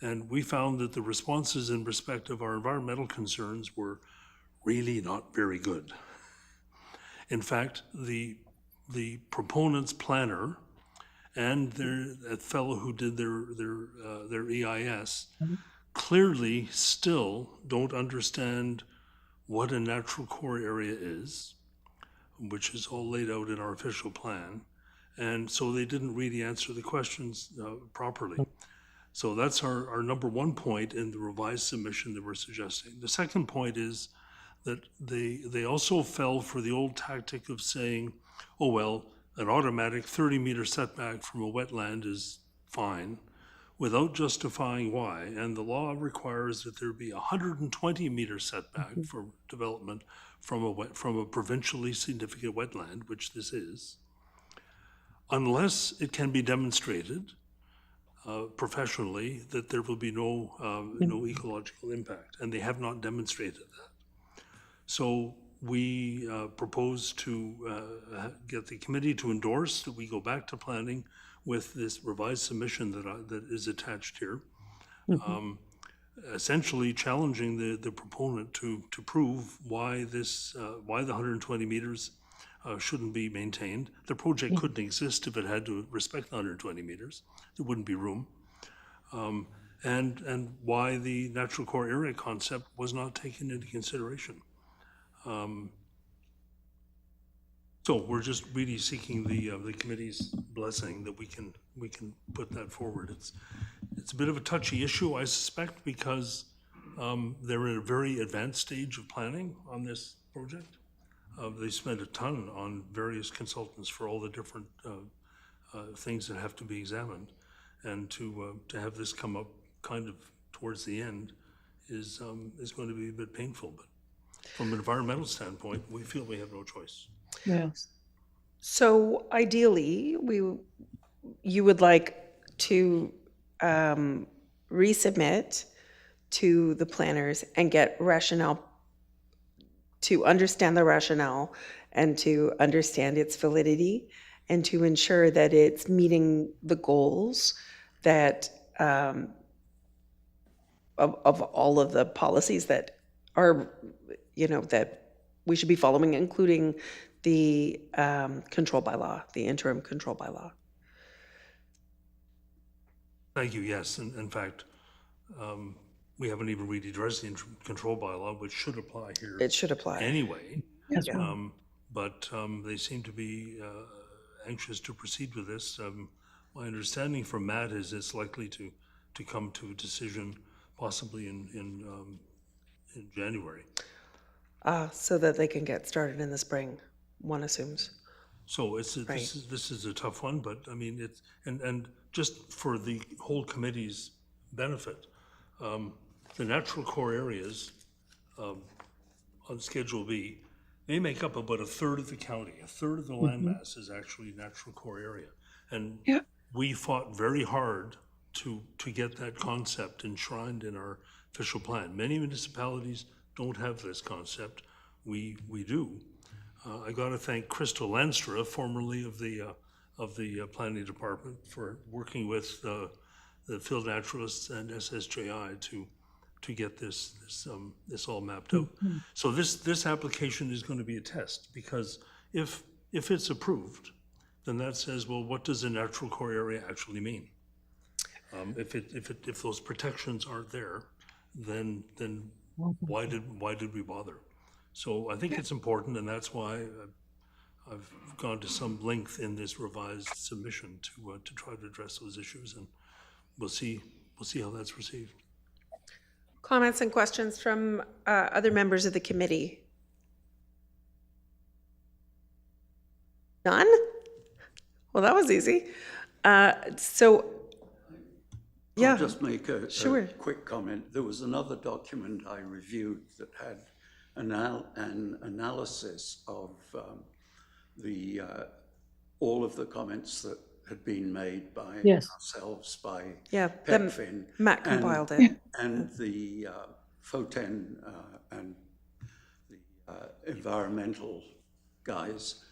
And we found that the responses in respect of our environmental concerns were really not very good. In fact, the proponent's planner and that fellow who did their EIS clearly still don't understand what a natural core area is, which is all laid out in our official plan. And so they didn't really answer the questions properly. So that's our number one point in the revised submission that we're suggesting. The second point is that they also fell for the old tactic of saying, oh, well, an automatic 30-meter setback from a wetland is fine, without justifying why. And the law requires that there be a 120-meter setback for development from a provincially significant wetland, which this is, unless it can be demonstrated professionally that there will be no ecological impact, and they have not demonstrated that. So we propose to get the committee to endorse that we go back to planning with this revised submission that is attached here. Essentially challenging the proponent to prove why why the 120 meters shouldn't be maintained. The project couldn't exist if it had to respect the 120 meters. There wouldn't be room. And why the natural core area concept was not taken into consideration. So we're just really seeking the committee's blessing that we can put that forward. It's a bit of a touchy issue, I suspect, because they're at a very advanced stage of planning on this project. They spent a ton on various consultants for all the different things that have to be examined, and to have this come up kind of towards the end is going to be a bit painful. But from an environmental standpoint, we feel we have no choice. Yes. So ideally, you would like to resubmit to the planners and get rationale, to understand the rationale and to understand its validity, and to ensure that it's meeting the goals that of all of the policies that are, that we should be following, including the control bylaw, the interim control bylaw. Thank you, yes. And in fact, we haven't even really addressed the control bylaw, which should apply here. It should apply. Anyway. Yes. But they seem to be anxious to proceed with this. My understanding from Matt is it's likely to come to a decision possibly in January. So that they can get started in the spring, one assumes. So this is a tough one, but I mean, it's, and just for the whole committee's benefit, the natural core areas on Schedule B, they make up about a third of the county. A third of the landmass is actually natural core area. And we fought very hard to get that concept enshrined in our official plan. Many municipalities don't have this concept. We do. I got to thank Crystal Lanstra, formerly of the planning department, for working with the field naturalists and SSJI to get this all mapped out. So this application is going to be a test, because if it's approved, then that says, well, what does a natural core area actually mean? If those protections aren't there, then why did we bother? So I think it's important, and that's why I've gone to some length in this revised submission to try to address those issues, and we'll see how that's received. Comments and questions from other members of the committee? None? Well, that was easy. Yeah. I'll just make a quick comment. There was another document I reviewed that had an analysis of all of the comments that had been made by ourselves, by PECFIN. Matt compiled it. And the FOTEN and the environmental guys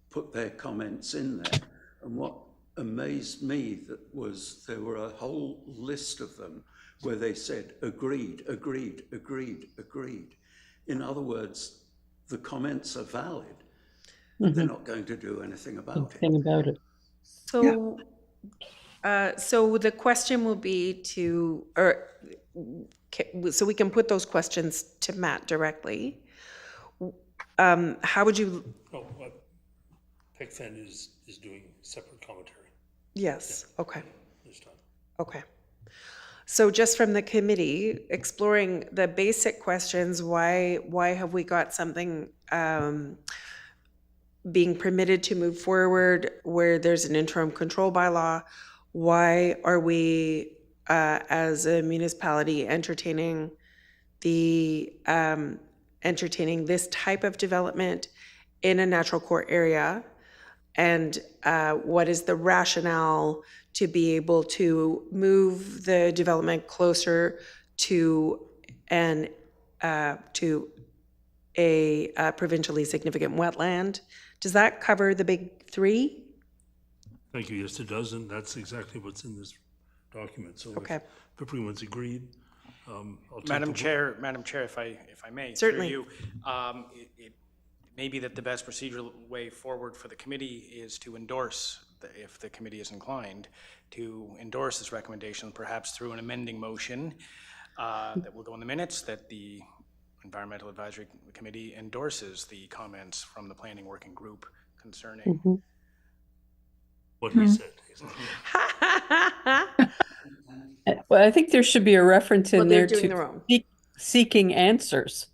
put their comments in there. And what amazed me was there were a whole list of them where they said agreed, agreed, agreed, agreed. In other words, the comments are valid. They're not going to do anything about it. So, so the question will be so we can put those questions to Matt directly. How would you? Oh, PECFIN is doing separate commentary. Yes. Yeah. Okay. This time. Okay. So just from the committee, exploring the basic questions, why have we got something being permitted to move forward where there's an interim control bylaw? Why are we, as a municipality, entertaining this type of development in a natural core area? And what is the rationale to be able to move the development closer to a provincially significant wetland. Does that cover the big three? Thank you. Yes, it does, and that's exactly what's in this document. So Okay. if everyone's agreed, I'll take Madam the vote. Chair, if I may, through Certainly. you, it may be that the best procedural way forward for the committee is to endorse, if the committee is inclined, to endorse this recommendation, perhaps through an amending motion that will go in the minutes, that the Environmental Advisory Committee endorses the comments from the Planning Working Group concerning. What he said. Well, I think there should be a reference in Well, there they're doing to their own. seeking answers.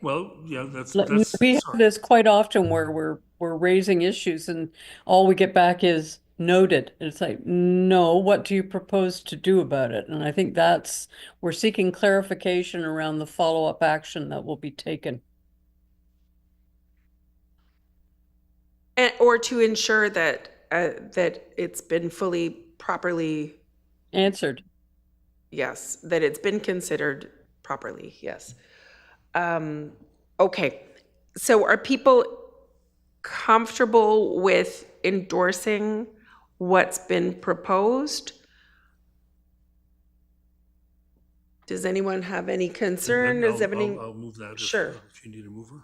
Well, yeah, that's We have sorry. this quite often where we're raising issues and all we get back is noted. And it's like, no, what do you propose to do about it? And I think we're seeking clarification around the follow-up action that will be taken. Or to ensure that that it's been properly, Answered. yes, that it's been considered properly, yes. Okay, so are people comfortable with endorsing what's been proposed? Does anyone have any concern? Does everything? I'll move that Sure. if you need a mover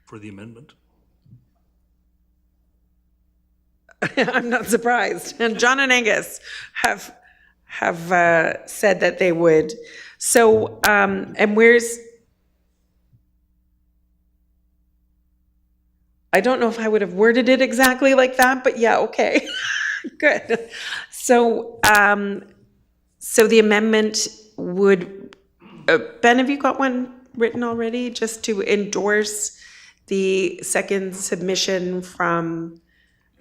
for the amendment. I'm not surprised. And John and Angus have said that they would. So, and where's? I don't know if I would have worded it exactly like that, but yeah, okay, good. So, so the amendment would. Ben, have you got one written already? Just to endorse the second submission from.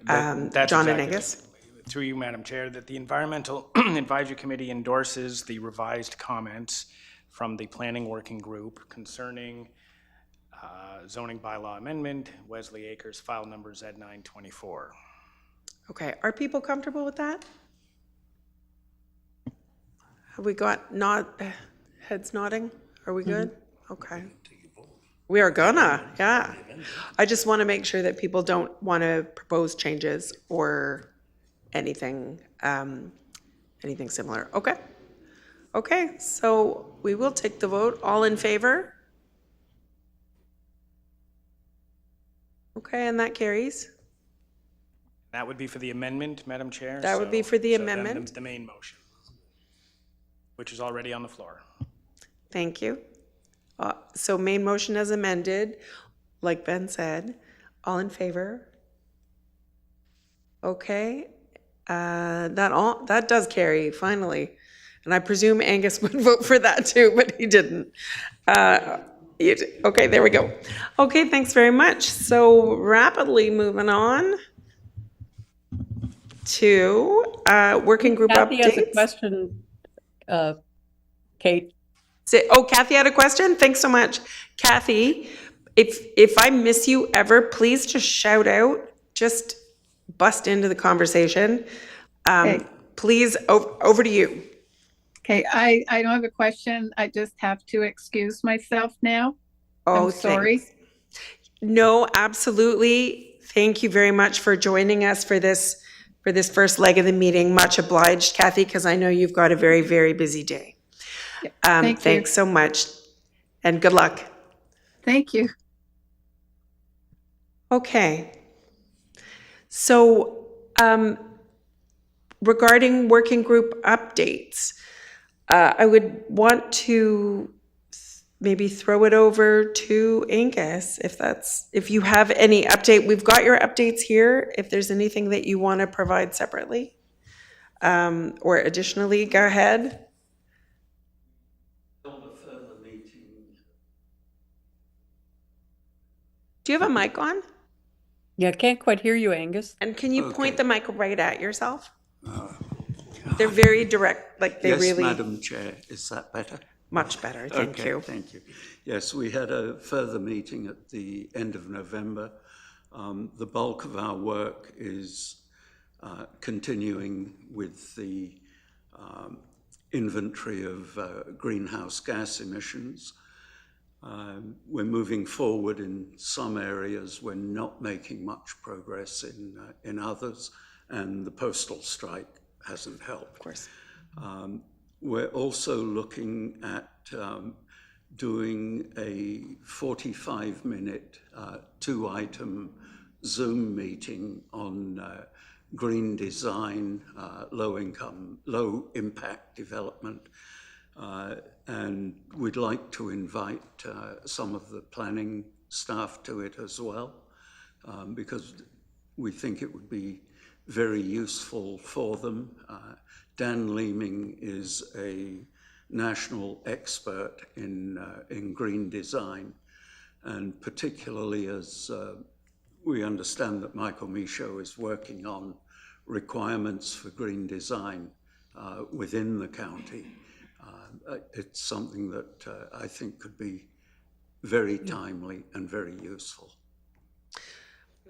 That's John and exactly- Angus? Through you, Madam Chair, that the Environmental Advisory Committee endorses the revised comments from the Planning Working Group concerning zoning bylaw amendment, Wesley Acres, file number Z924. Okay, are people comfortable with that? Have we got heads nodding? Are we good? Okay. We are gonna, yeah. I just want to make sure that people don't want to propose changes or anything, anything similar. Okay. Okay, so we will take the vote. All in favor? Okay, and that carries. That would be for the amendment, Madam Chair. That would be for the then amendment. The main motion, which is already on the floor. Thank you. So main motion as amended, like Ben said, all in favor? Okay, that does carry, finally. And I presume Angus would vote for that too, but he didn't. Okay, there we go. Okay, thanks very much. So rapidly moving on to working group Kathy has a updates. question, Kate. Kathy had a question? Thanks so much. Kathy, if I miss you ever, please just shout out, just bust into the conversation. Okay. Please, over to you. Okay, I don't have a question. I just have to excuse myself now. Oh, I'm sorry. thanks. No, absolutely. Thank you very much for joining us for this first leg of the meeting. Much obliged, Kathy, because I know you've got a very, very busy day. Thank you. Thanks so much, and good luck. Thank you. Okay. So, regarding working group updates, I would want to maybe throw it over to Angus if you have any update. We've got your updates here. If there's anything that you want to provide separately or additionally, go ahead. Do you have a mic on? Yeah, I can't quite hear you, Angus. And can you point Okay. the mic right at yourself? They're very direct, like they Yes, really, Madam Chair, is that better? much better, thank Okay, you. thank you. Yes, we had a further meeting at the end of November. The bulk of our work is continuing with the inventory of greenhouse gas emissions. We're moving forward in some areas. We're not making much progress in others, and the postal strike hasn't helped. Of course. We're also looking at doing a 45-minute, two-item Zoom meeting on green design, low impact development. And we'd like to invite some of the planning staff to it as well, because we think it would be very useful for them. Dan Leeming is a national expert in green design, and particularly as we understand that Michael Michaud is working on requirements for green design within the county. It's something that I think could be very timely and very useful.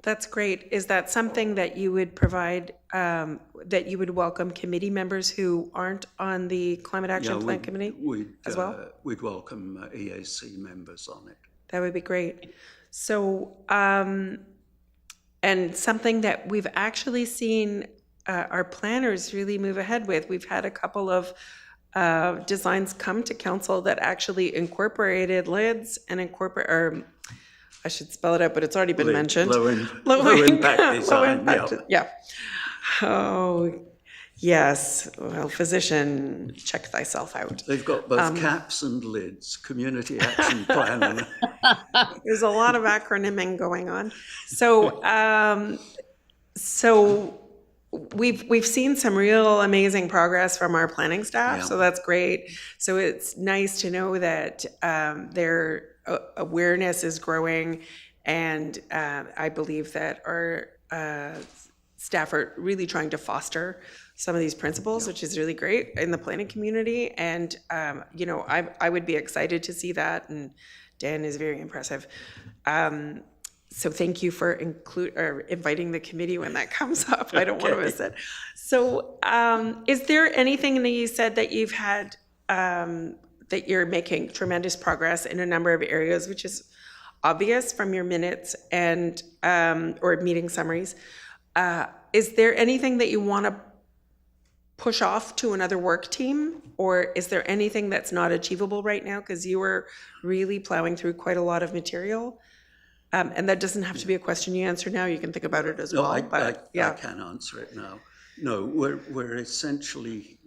That's great. Is that something that you would provide, that you would welcome committee members who aren't on the Climate Action Plan Committee as well? We'd welcome EAC members on it. That would be great. So, and something that we've actually seen our planners really move ahead with. We've had a couple of designs come to council that actually incorporated LIDs and or I should spell it out, but it's already been mentioned. Low impact design. Yeah. Oh, yes. Well, physician, check thyself out. They've got both caps and lids, community action plan. There's a lot of acronyming going on. So, we've seen some real amazing progress from our planning staff, so that's great. So it's nice to know that their awareness is growing, and I believe that our staff are really trying to foster some of these principles, which is really great in the planning community. And you know, I would be excited to see that, and Dan is very impressive. So thank you for inviting the committee when that comes up. I don't want to miss it. So is there anything that you said that you've had, that you're making tremendous progress in a number of areas, which is obvious from your minutes and or meeting summaries? Is there anything that you want to push off to another work team? Or is there anything that's not achievable right now? Because you were really plowing through quite a lot of material. And that doesn't have to be a question you answer now. You can think about it as well. I can answer it now. No, we're essentially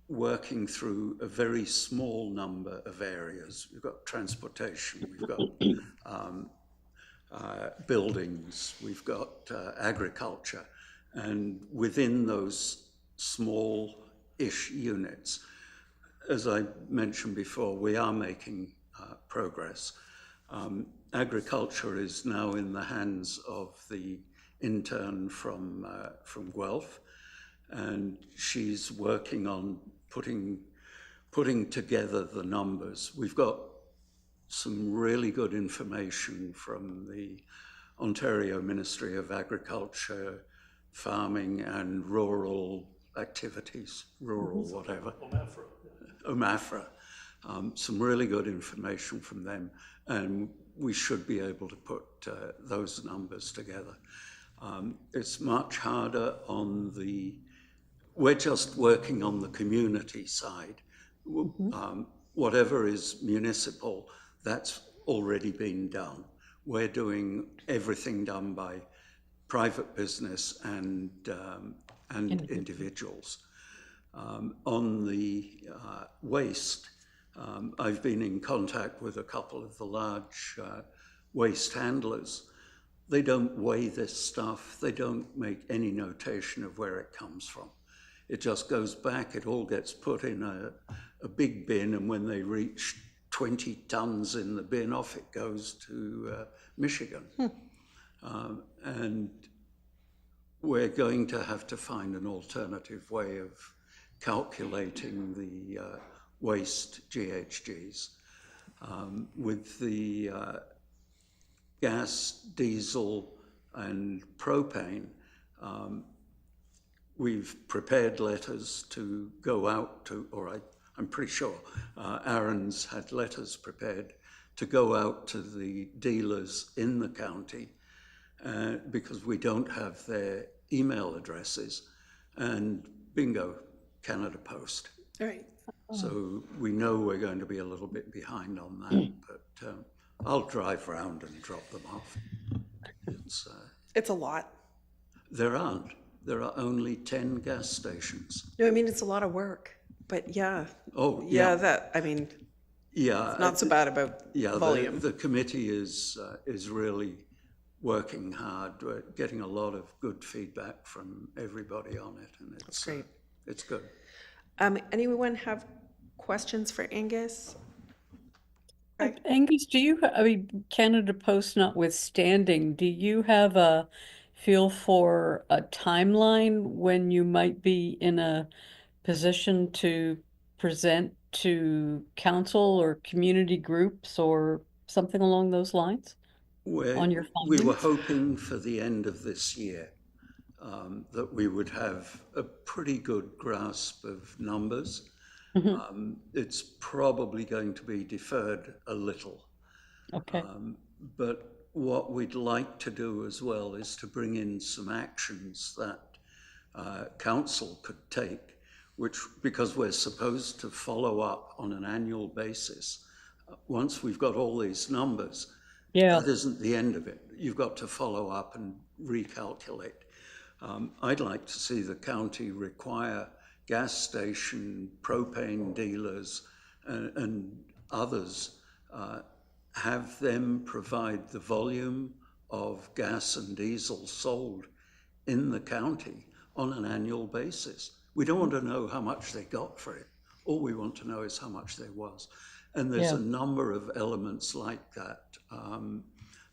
working through a very small number of areas. We've got transportation, we've got buildings, we've got agriculture, and within those small-ish units, as I mentioned before, we are making progress. Agriculture is now in the hands of the intern from Guelph, and she's working on putting together the numbers. We've got some really good information from the Ontario Ministry of Agriculture, Farming and Rural Activities, OMAFRA. Some really good information from them, and we should be able to put those numbers together. It's much harder we're just working on the community side. Whatever is municipal, that's already been done. We're doing everything done by private business and individuals. On the waste, I've been in contact with a couple of the large waste handlers. They don't weigh this stuff. They don't make any notation of where it comes from. It just goes back. It all gets put in a big bin, and when they reach 20 tons in the bin, off it goes to Michigan. And we're going to have to find an alternative way of calculating the waste GHGs. With the gas, diesel, and propane, we've prepared letters to go out to, or I'm pretty sure Aaron's had letters prepared to go out to the dealers in the county because we don't have their email addresses, and bingo, Canada Post. All right. So we know we're going to be a little bit behind on that, but I'll drive round and drop them off. It's a lot. There aren't. There are only 10 gas stations. No, I mean, it's a lot of work, but yeah. Oh, Yeah, yeah. that, I mean, Yeah. it's not so bad about Yeah, volume. the committee is really working hard. We're getting a lot of good feedback from everybody on it, and it's great. It's good. Anyone have questions for Angus? Angus, do you, I mean, Canada Post notwithstanding, do you have a feel for a timeline when you might be in a position to present to council or community groups or something along those lines on your We were findings? hoping for the end of this year that we would have a pretty good grasp of numbers. It's probably going to be deferred a little. Okay. But what we'd like to do as well is to bring in some actions that council could take, which, because we're supposed to follow up on an annual basis, once we've got all these numbers, Yeah. that isn't the end of it. You've got to follow up and recalculate. I'd like to see the county require gas station, propane dealers, and others, have them provide the volume of gas and diesel sold in the county on an annual basis. We don't want to know how much they got for it. All we want to know is how much there was. And there's a number of elements like that.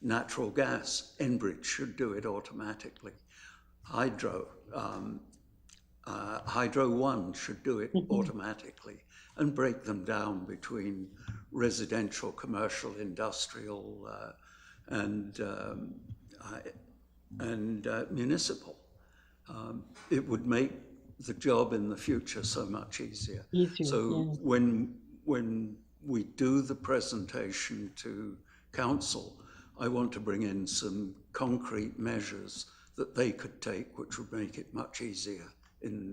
Natural gas, Enbridge should do it automatically. Hydro 1 should do it automatically and break them down between residential, commercial, industrial, and municipal. It would make the job in the future so much easier. So when we do the presentation to council, I want to bring in some concrete measures that they could take, which would make it much easier in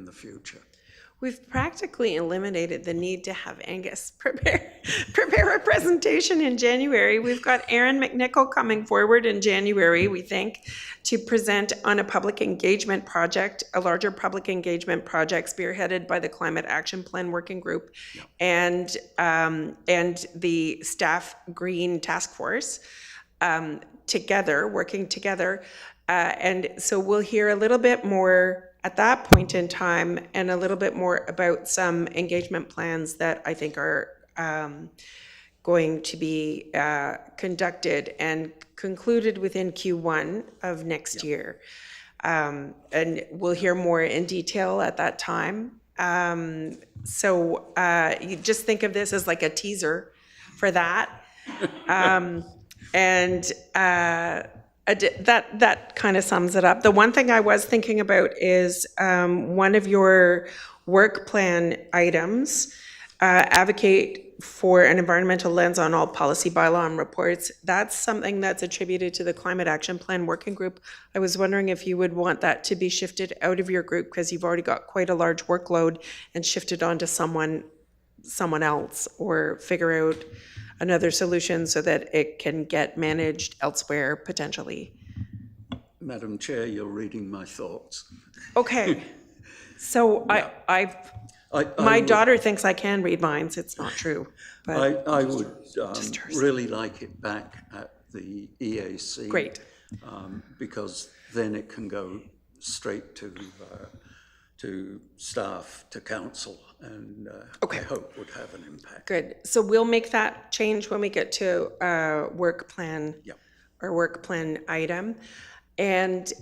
the future. We've practically eliminated the need to have Angus prepare a presentation in January. We've got Aaron McNichol coming forward in January, we think, to present on a public engagement project, a larger public engagement project spearheaded by the Climate Action Plan Working Group and the Staff Green Task Force working together. And so we'll hear a little bit more at that point in time and a little bit more about some engagement plans that I think are going to be conducted and concluded within Q1 of next year. And we'll hear more in detail at that time. So you just think of this as like a teaser for that. That kind of sums it up. The one thing I was thinking about is one of your work plan items, advocate for an environmental lens on all policy, bylaw, and reports. That's something that's attributed to the Climate Action Plan Working Group. I was wondering if you would want that to be shifted out of your group because you've already got quite a large workload and shifted onto someone else, or figure out another solution so that it can get managed elsewhere potentially. Madam Chair, you're reading my thoughts. Okay. So my daughter thinks I can read minds. It's not true. But I would really like it back at the EAC. Great. Because then it can go straight to staff, to council, and I hope would have an impact. Good. So we'll make that change when we get to work plan, or work plan item. And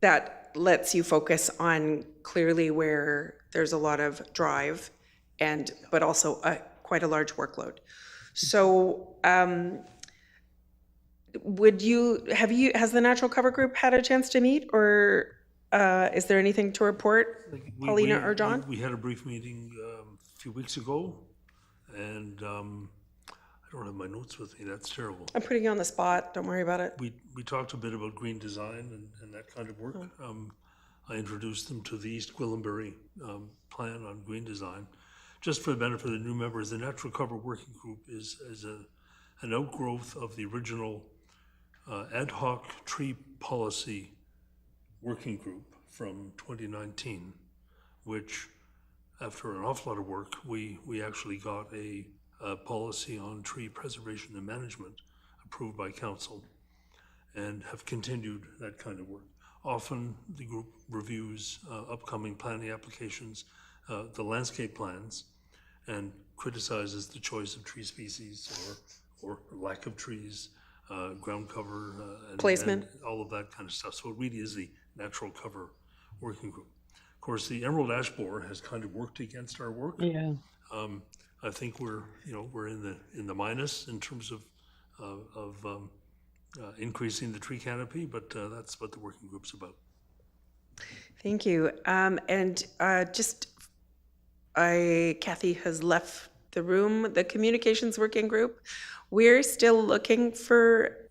that lets you focus on clearly where there's a lot of drive but also quite a large workload. So has the Natural Cover Group had a chance to meet, or Is there anything to report, Paulina or John? We had a brief meeting a few weeks ago, and I don't have my notes with me, that's terrible. I'm putting you on the spot, don't worry about it. We talked a bit about green design and that kind of work. I introduced them to the East Gwillimbury plan on green design. Just for the benefit of the new members, the Natural Cover Working Group is an outgrowth of the original ad hoc tree policy working group from 2019, which after an awful lot of work, we actually got a policy on tree preservation and management approved by council and have continued that kind of work. Often the group reviews upcoming planning applications, the landscape plans, and criticizes the choice of tree species or lack of trees, ground cover, Placement. and all of that kind of stuff. So it really is the natural cover working group. Of course, the emerald ash borer has kind of worked against our work. Yeah. I think we're in the minus in terms of increasing the tree canopy, but that's what the working group's about. Thank you. Kathy has left the room, the communications working group. We're still looking for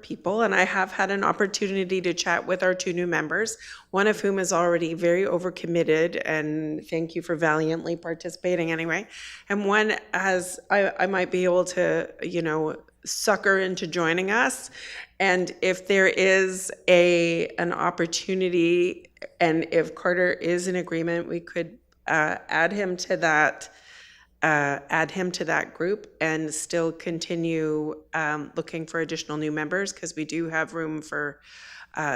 people, and I have had an opportunity to chat with our two new members, one of whom is already very overcommitted, and thank you for valiantly participating anyway. And one as I might be able to, sucker into joining us. And if there is an opportunity, and if Carter is in agreement, we could add him to that group and still continue looking for additional new members, because we do have room for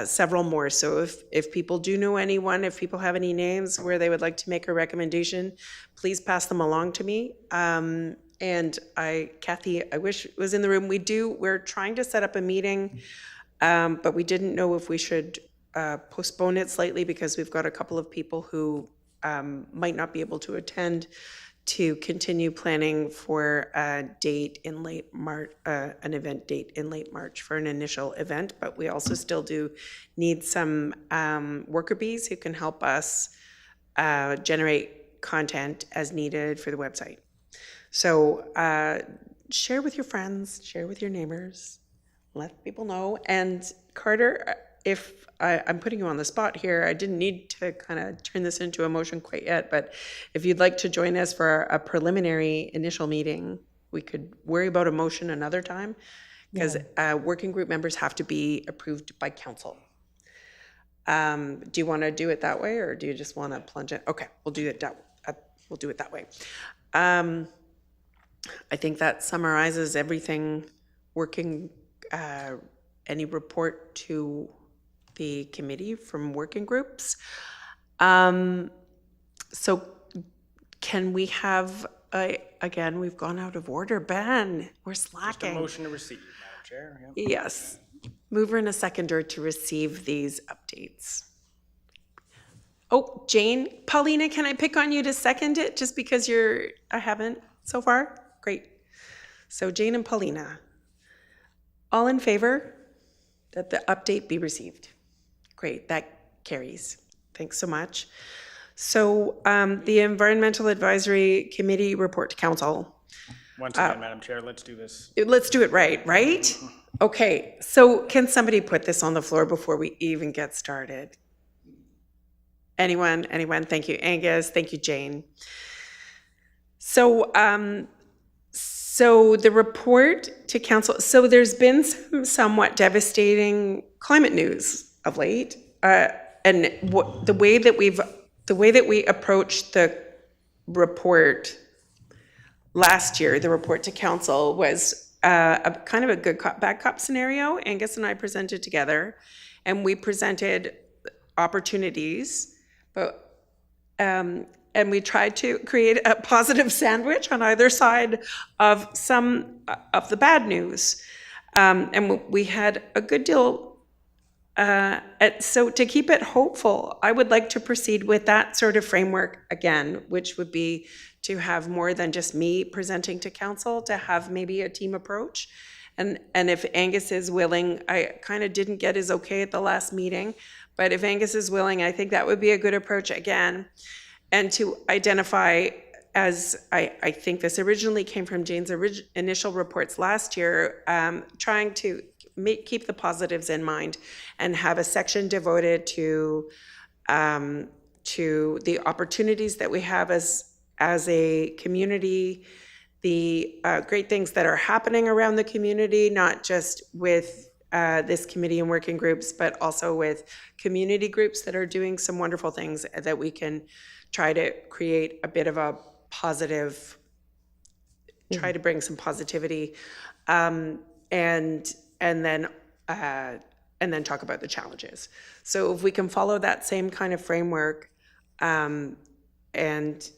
several more. So if people do know anyone, if people have any names where they would like to make a recommendation, please pass them along to me. And Kathy, I wish was in the room. We're trying to set up a meeting, but we didn't know if we should postpone it slightly because we've got a couple of people who might not be able to attend, to continue planning for a date in late March, an event date in late March for an initial event. But we also still do need some worker bees who can help us generate content as needed for the website. So share with your friends, share with your neighbors, let people know. And Carter, if I'm putting you on the spot here, I didn't need to kind of turn this into a motion quite yet, but if you'd like to join us for a preliminary initial meeting, we could worry about a motion another time, because working group members have to be approved by council. Do you want to do it that way, or do you just want to plunge it? Okay, we'll do it that way. I think that summarizes everything. Any report to the committee from working groups. So can we have, again, we've gone out of order. Ben, we're slacking. Just a motion to receive, Madam Chair. Yeah. Yes. Mover and a seconder to receive these updates. Oh, Jane, Paulina, can I pick on you to second it just because I haven't so far? Great. So Jane and Paulina, all in favor that the update be received? Great, that carries. Thanks so much. So the Environmental Advisory Committee report to council. Once again, Madam Chair, let's do this. Let's do it right? Okay, so can somebody put this on the floor before we even get started? Anyone? Thank you, Angus. Thank you, Jane. So the report to council, so there's been some somewhat devastating climate news of late, and the way that we approached the report last year, the report to council, was a kind of a good cop, bad cop scenario. Angus and I presented together, and we presented opportunities, but and we tried to create a positive sandwich on either side of some of the bad news. And we had a good deal. So to keep it hopeful, I would like to proceed with that sort of framework again, which would be to have more than just me presenting to council, to have maybe a team approach. And if Angus is willing, I kind of didn't get his okay at the last meeting, But if Angus is willing, I think that would be a good approach again. And to identify, as I think this originally came from Jane's initial reports last year, trying to keep the positives in mind and have a section devoted to the opportunities that we have as a community, the great things that are happening around the community, not just with this committee and working groups, but also with community groups that are doing some wonderful things that we can try to create a bit of a positive, try to bring some positivity, and then talk about the challenges. So if we can follow that same kind of framework, and if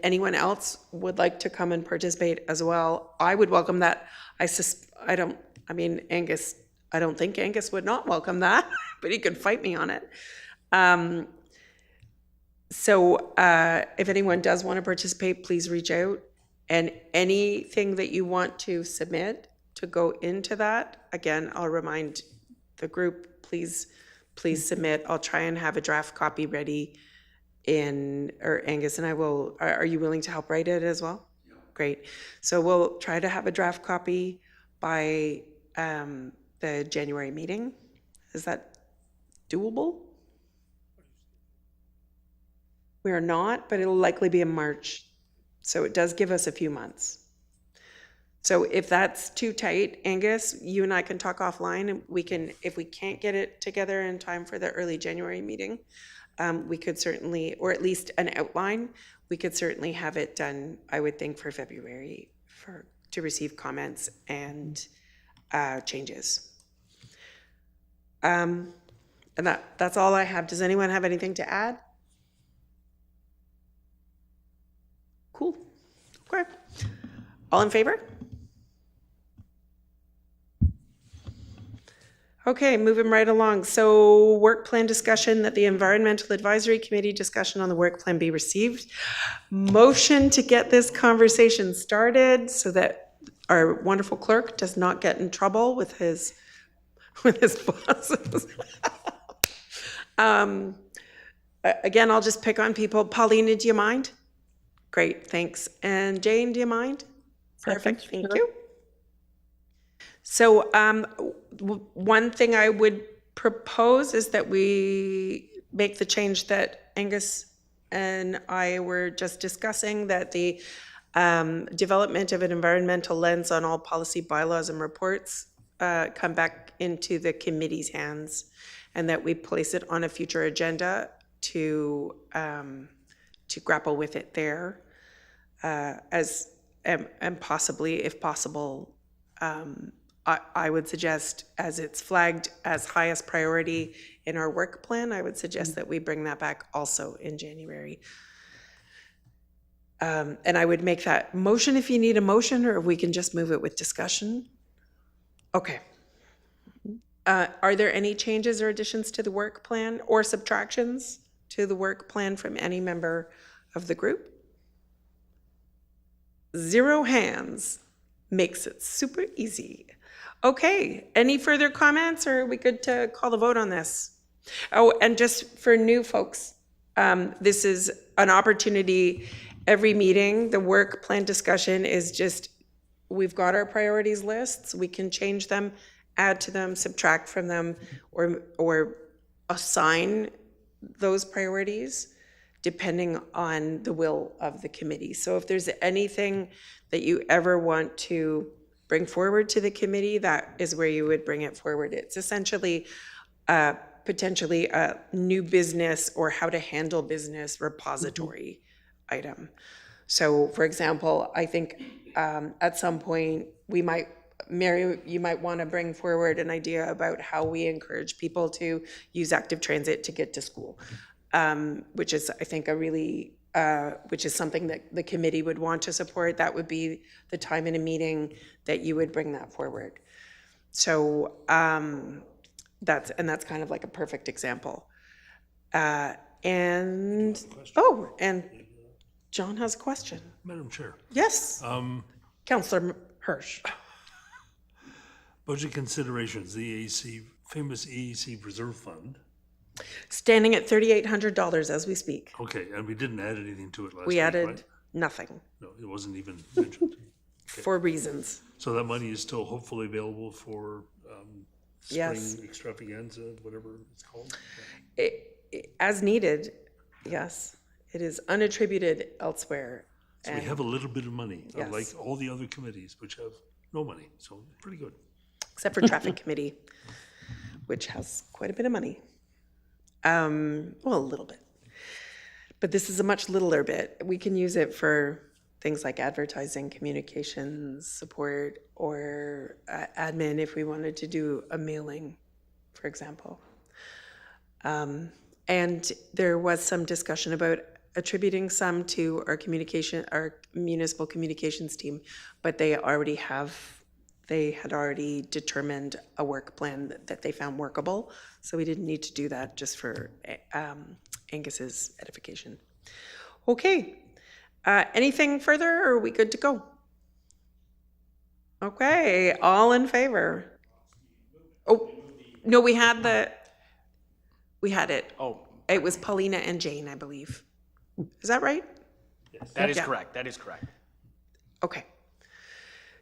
anyone else would like to come and participate as well, I would welcome that. Angus, I don't think Angus would not welcome that, but he could fight me on it. So if anyone does want to participate, please reach out. And anything that you want to submit to go into that, again, I'll remind the group, please submit. I'll try and have a draft copy ready or Angus and I will, are you willing to help write it as well? Yeah. Great. So we'll try to have a draft copy by the January meeting. Is that doable? We are not, but it'll likely be in March. So it does give us a few months. So if that's too tight, Angus, you and I can talk offline, and we can, if we can't get it together in time for the early January meeting, we could certainly, or at least an outline, we could certainly have it done, I would think, for February to receive comments and changes. And that's all I have. Does anyone have anything to add? Cool. Okay. All in favor? Okay, moving right along. So work plan discussion, that the Environmental Advisory Committee discussion on the work plan be received. Motion to get this conversation started so that our wonderful clerk does not get in trouble with his bosses. Again, I'll just pick on people. Paulina, do you mind? Great, thanks. And Jane, do you mind? Perfect, thank you. So one thing I would propose is that we make the change that Angus and I were just discussing, that the development of an environmental lens on all policy, bylaws, and reports come back into the committee's hands, and that we place it on a future agenda to grapple with it there, and possibly, if possible, I would suggest, as it's flagged as highest priority in our work plan, I would suggest that we bring that back also in January. And I would make that motion if you need a motion, or if we can just move it with discussion. Okay. Are there any changes or additions to the work plan or subtractions to the work plan from any member of the group? Zero hands makes it super easy. Okay, any further comments, or are we good to call the vote on this? Oh, and just for new folks, this is an opportunity. Every meeting, the work plan discussion is just, we've got our priorities lists, we can change them, add to them, subtract from them, or assign those priorities depending on the will of the committee. So if there's anything that you ever want to bring forward to the committee, that is where you would bring it forward. It's essentially potentially a new business or how to handle business repository item. So for example, I think at some point we might, Mary, you might want to bring forward an idea about how we encourage people to use active transit to get to school, which is, I think, a really, which is something that the committee would want to support. That would be the time in a meeting that you would bring that forward. So that's kind of like a perfect example. And John has a question. Madam Chair. Yes. Councillor Hirsch. Budget considerations, the AAC famous EEC reserve fund. Standing at $3,800 as we speak. Okay, and we didn't add anything to it last week, We added right? nothing No, it wasn't even mentioned. for reasons. So that money is still hopefully available for Yes. spring extravaganza, whatever it's called. As needed, yes. It is unattributed elsewhere. So we And- have a little bit of money, Yes. unlike all the other committees, which have no money, so pretty good. except for traffic committee, which has quite a bit of money. Well, a little bit. But this is a much littler bit. We can use it for things like advertising, communications, support, or admin if we wanted to do a mailing, for example. And there was some discussion about attributing some to our municipal communications team, but they had already determined a work plan that they found workable, so we didn't need to do that, just for Angus's edification. Okay, anything further, or are we good to go? Okay, all in favor? Oh, no, we had it. Oh, It was Paulina and Jane, I believe. Is that right? that is Yeah. correct. That is correct. Okay.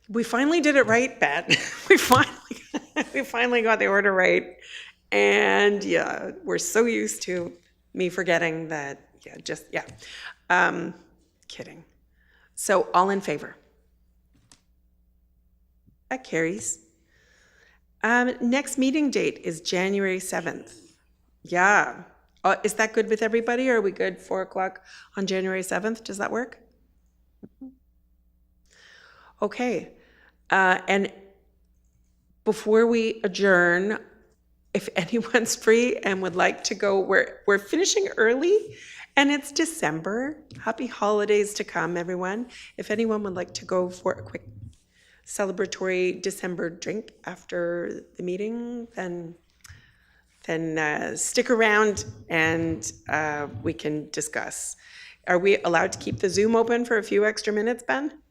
We finally did it right, Bet. we finally got the order right. And yeah, we're so used to me forgetting that, kidding. So all in favor? That carries. Next meeting date is January 7th. Yeah. Is that good with everybody? Are we good 4:00 on January 7th? Does that work? Okay. And before we adjourn, if anyone's free and would like to go, we're finishing early and it's December. Happy holidays to come, everyone. If anyone would like to go for a quick celebratory December drink after the meeting, then stick around and we can discuss. Are we allowed to keep the Zoom open for a few extra minutes, Ben?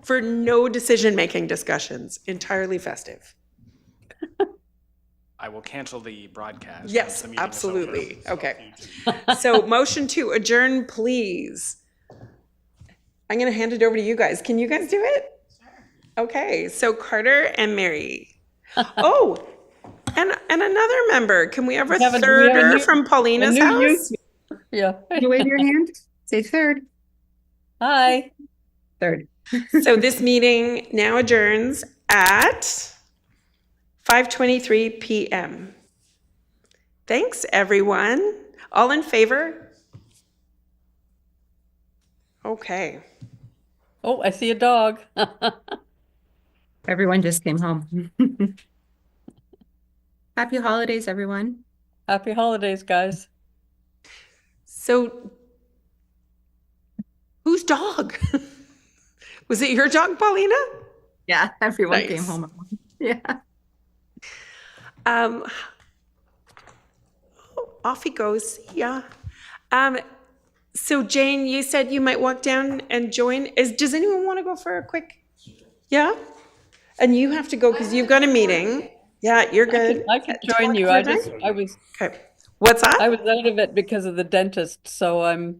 For no decision-making discussions, entirely festive. I will cancel the broadcast. once Yes, the meeting is over. absolutely. Okay. So motion to adjourn, please. I'm going to hand it over to you guys. Can you guys do it? Sure. Okay, so Carter and Mary. Oh, and another member. Can we have a thirder from Paulina's house? Yeah. You wave your hand, say third. Hi. Third. So this meeting now adjourns at 5:23 p.m. Thanks, everyone. All in favor? Okay. Oh, I see a dog. Everyone just came home. Happy holidays, everyone. Happy holidays, guys. So, whose dog? Was it your dog, Paulina? Yeah, everyone Nice. came home. Yeah. Off he goes. Yeah. So Jane, you said you might walk down and join. Does anyone want to go for a quick? Yeah. And you have to go because you've got a meeting. Yeah, you're good. I could Do you join want you. to I join? was Okay. What's that? I was out of it because of the dentist, so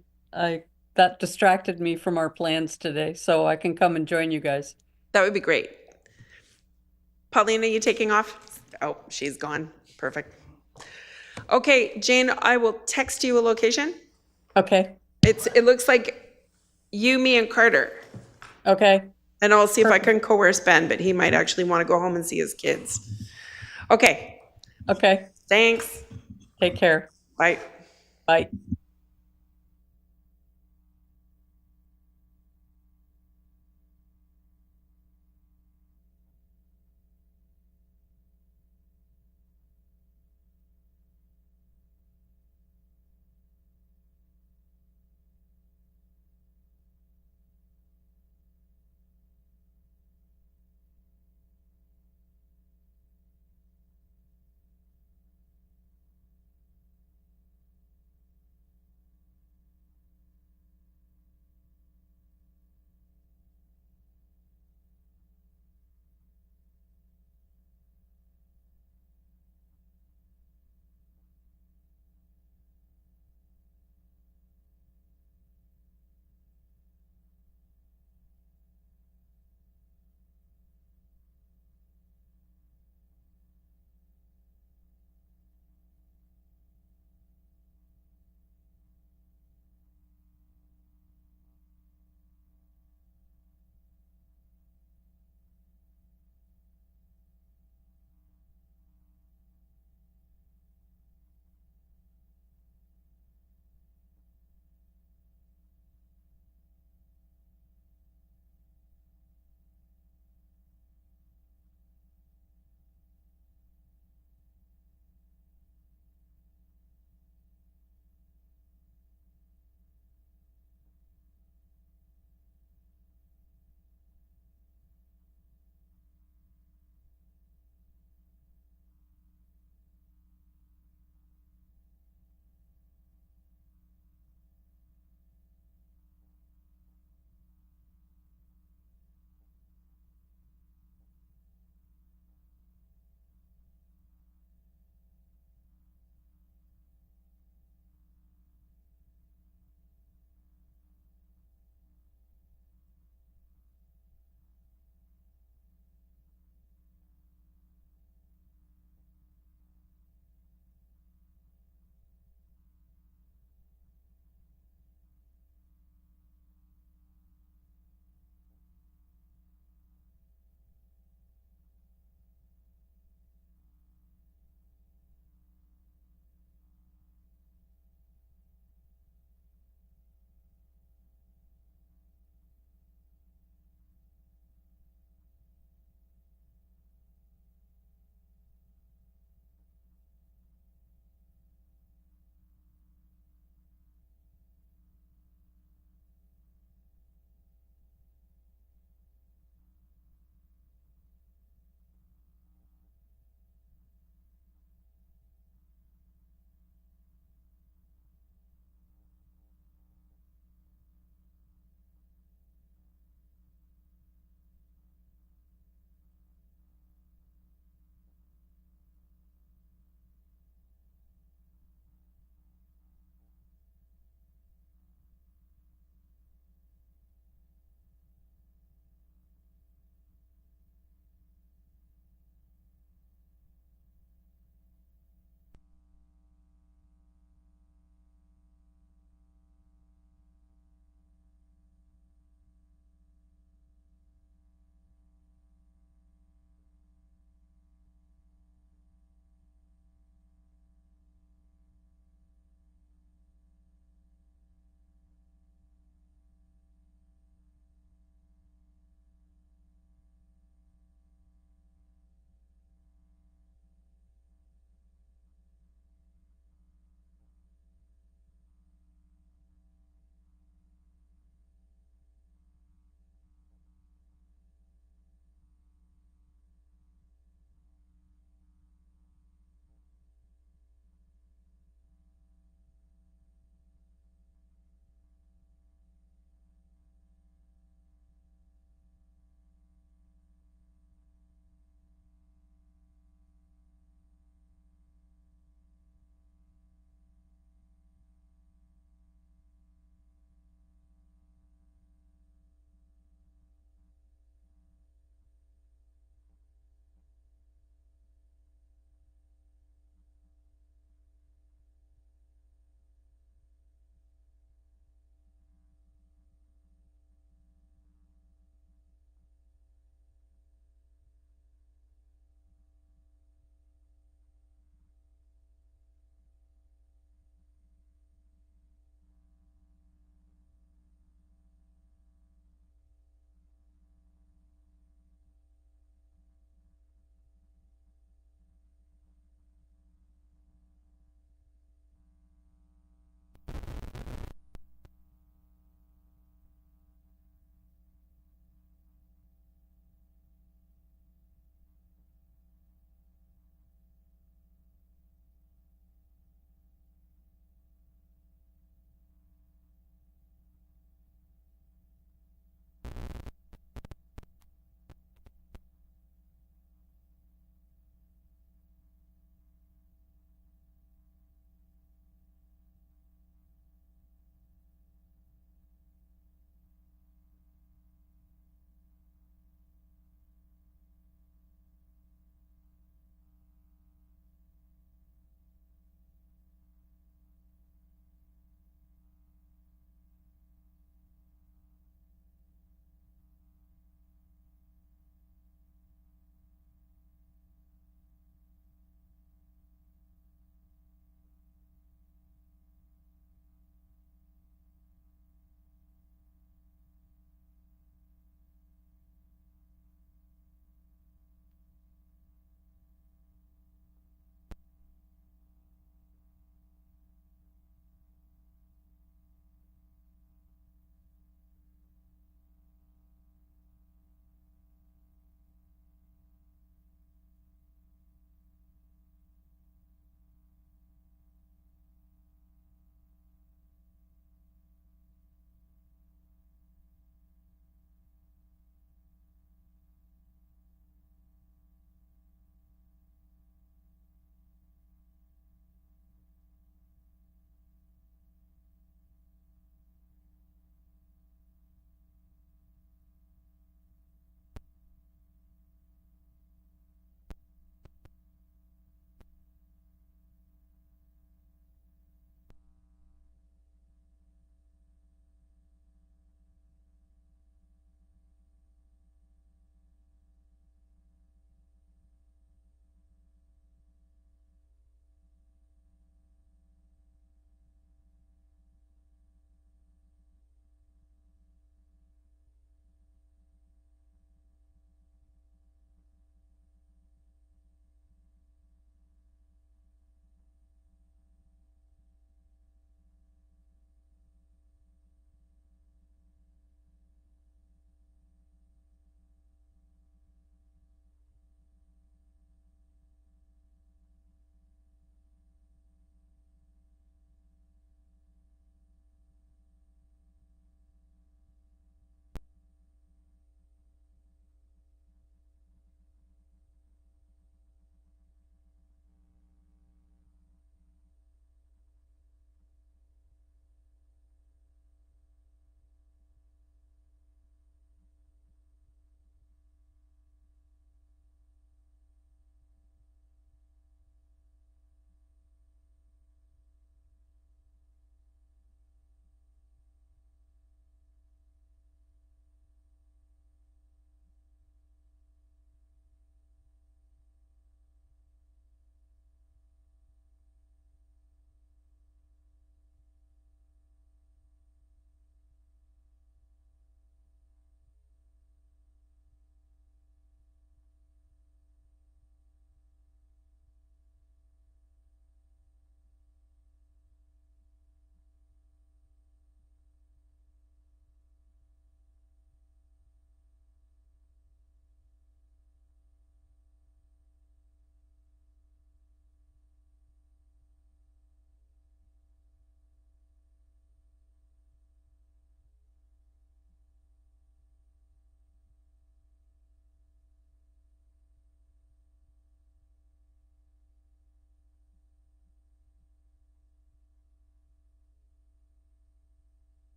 that distracted me from our plans today, so I can come and join you guys. That would be great. Paulina, you taking off? Oh, she's gone. Perfect. Okay, Jane, I will text you a location. Okay. It looks like you, me, and Carter. Okay. And I'll see if I can coerce Ben, but he might actually want to go home and see his kids. Okay, Okay. thanks. Take care. Bye. Bye.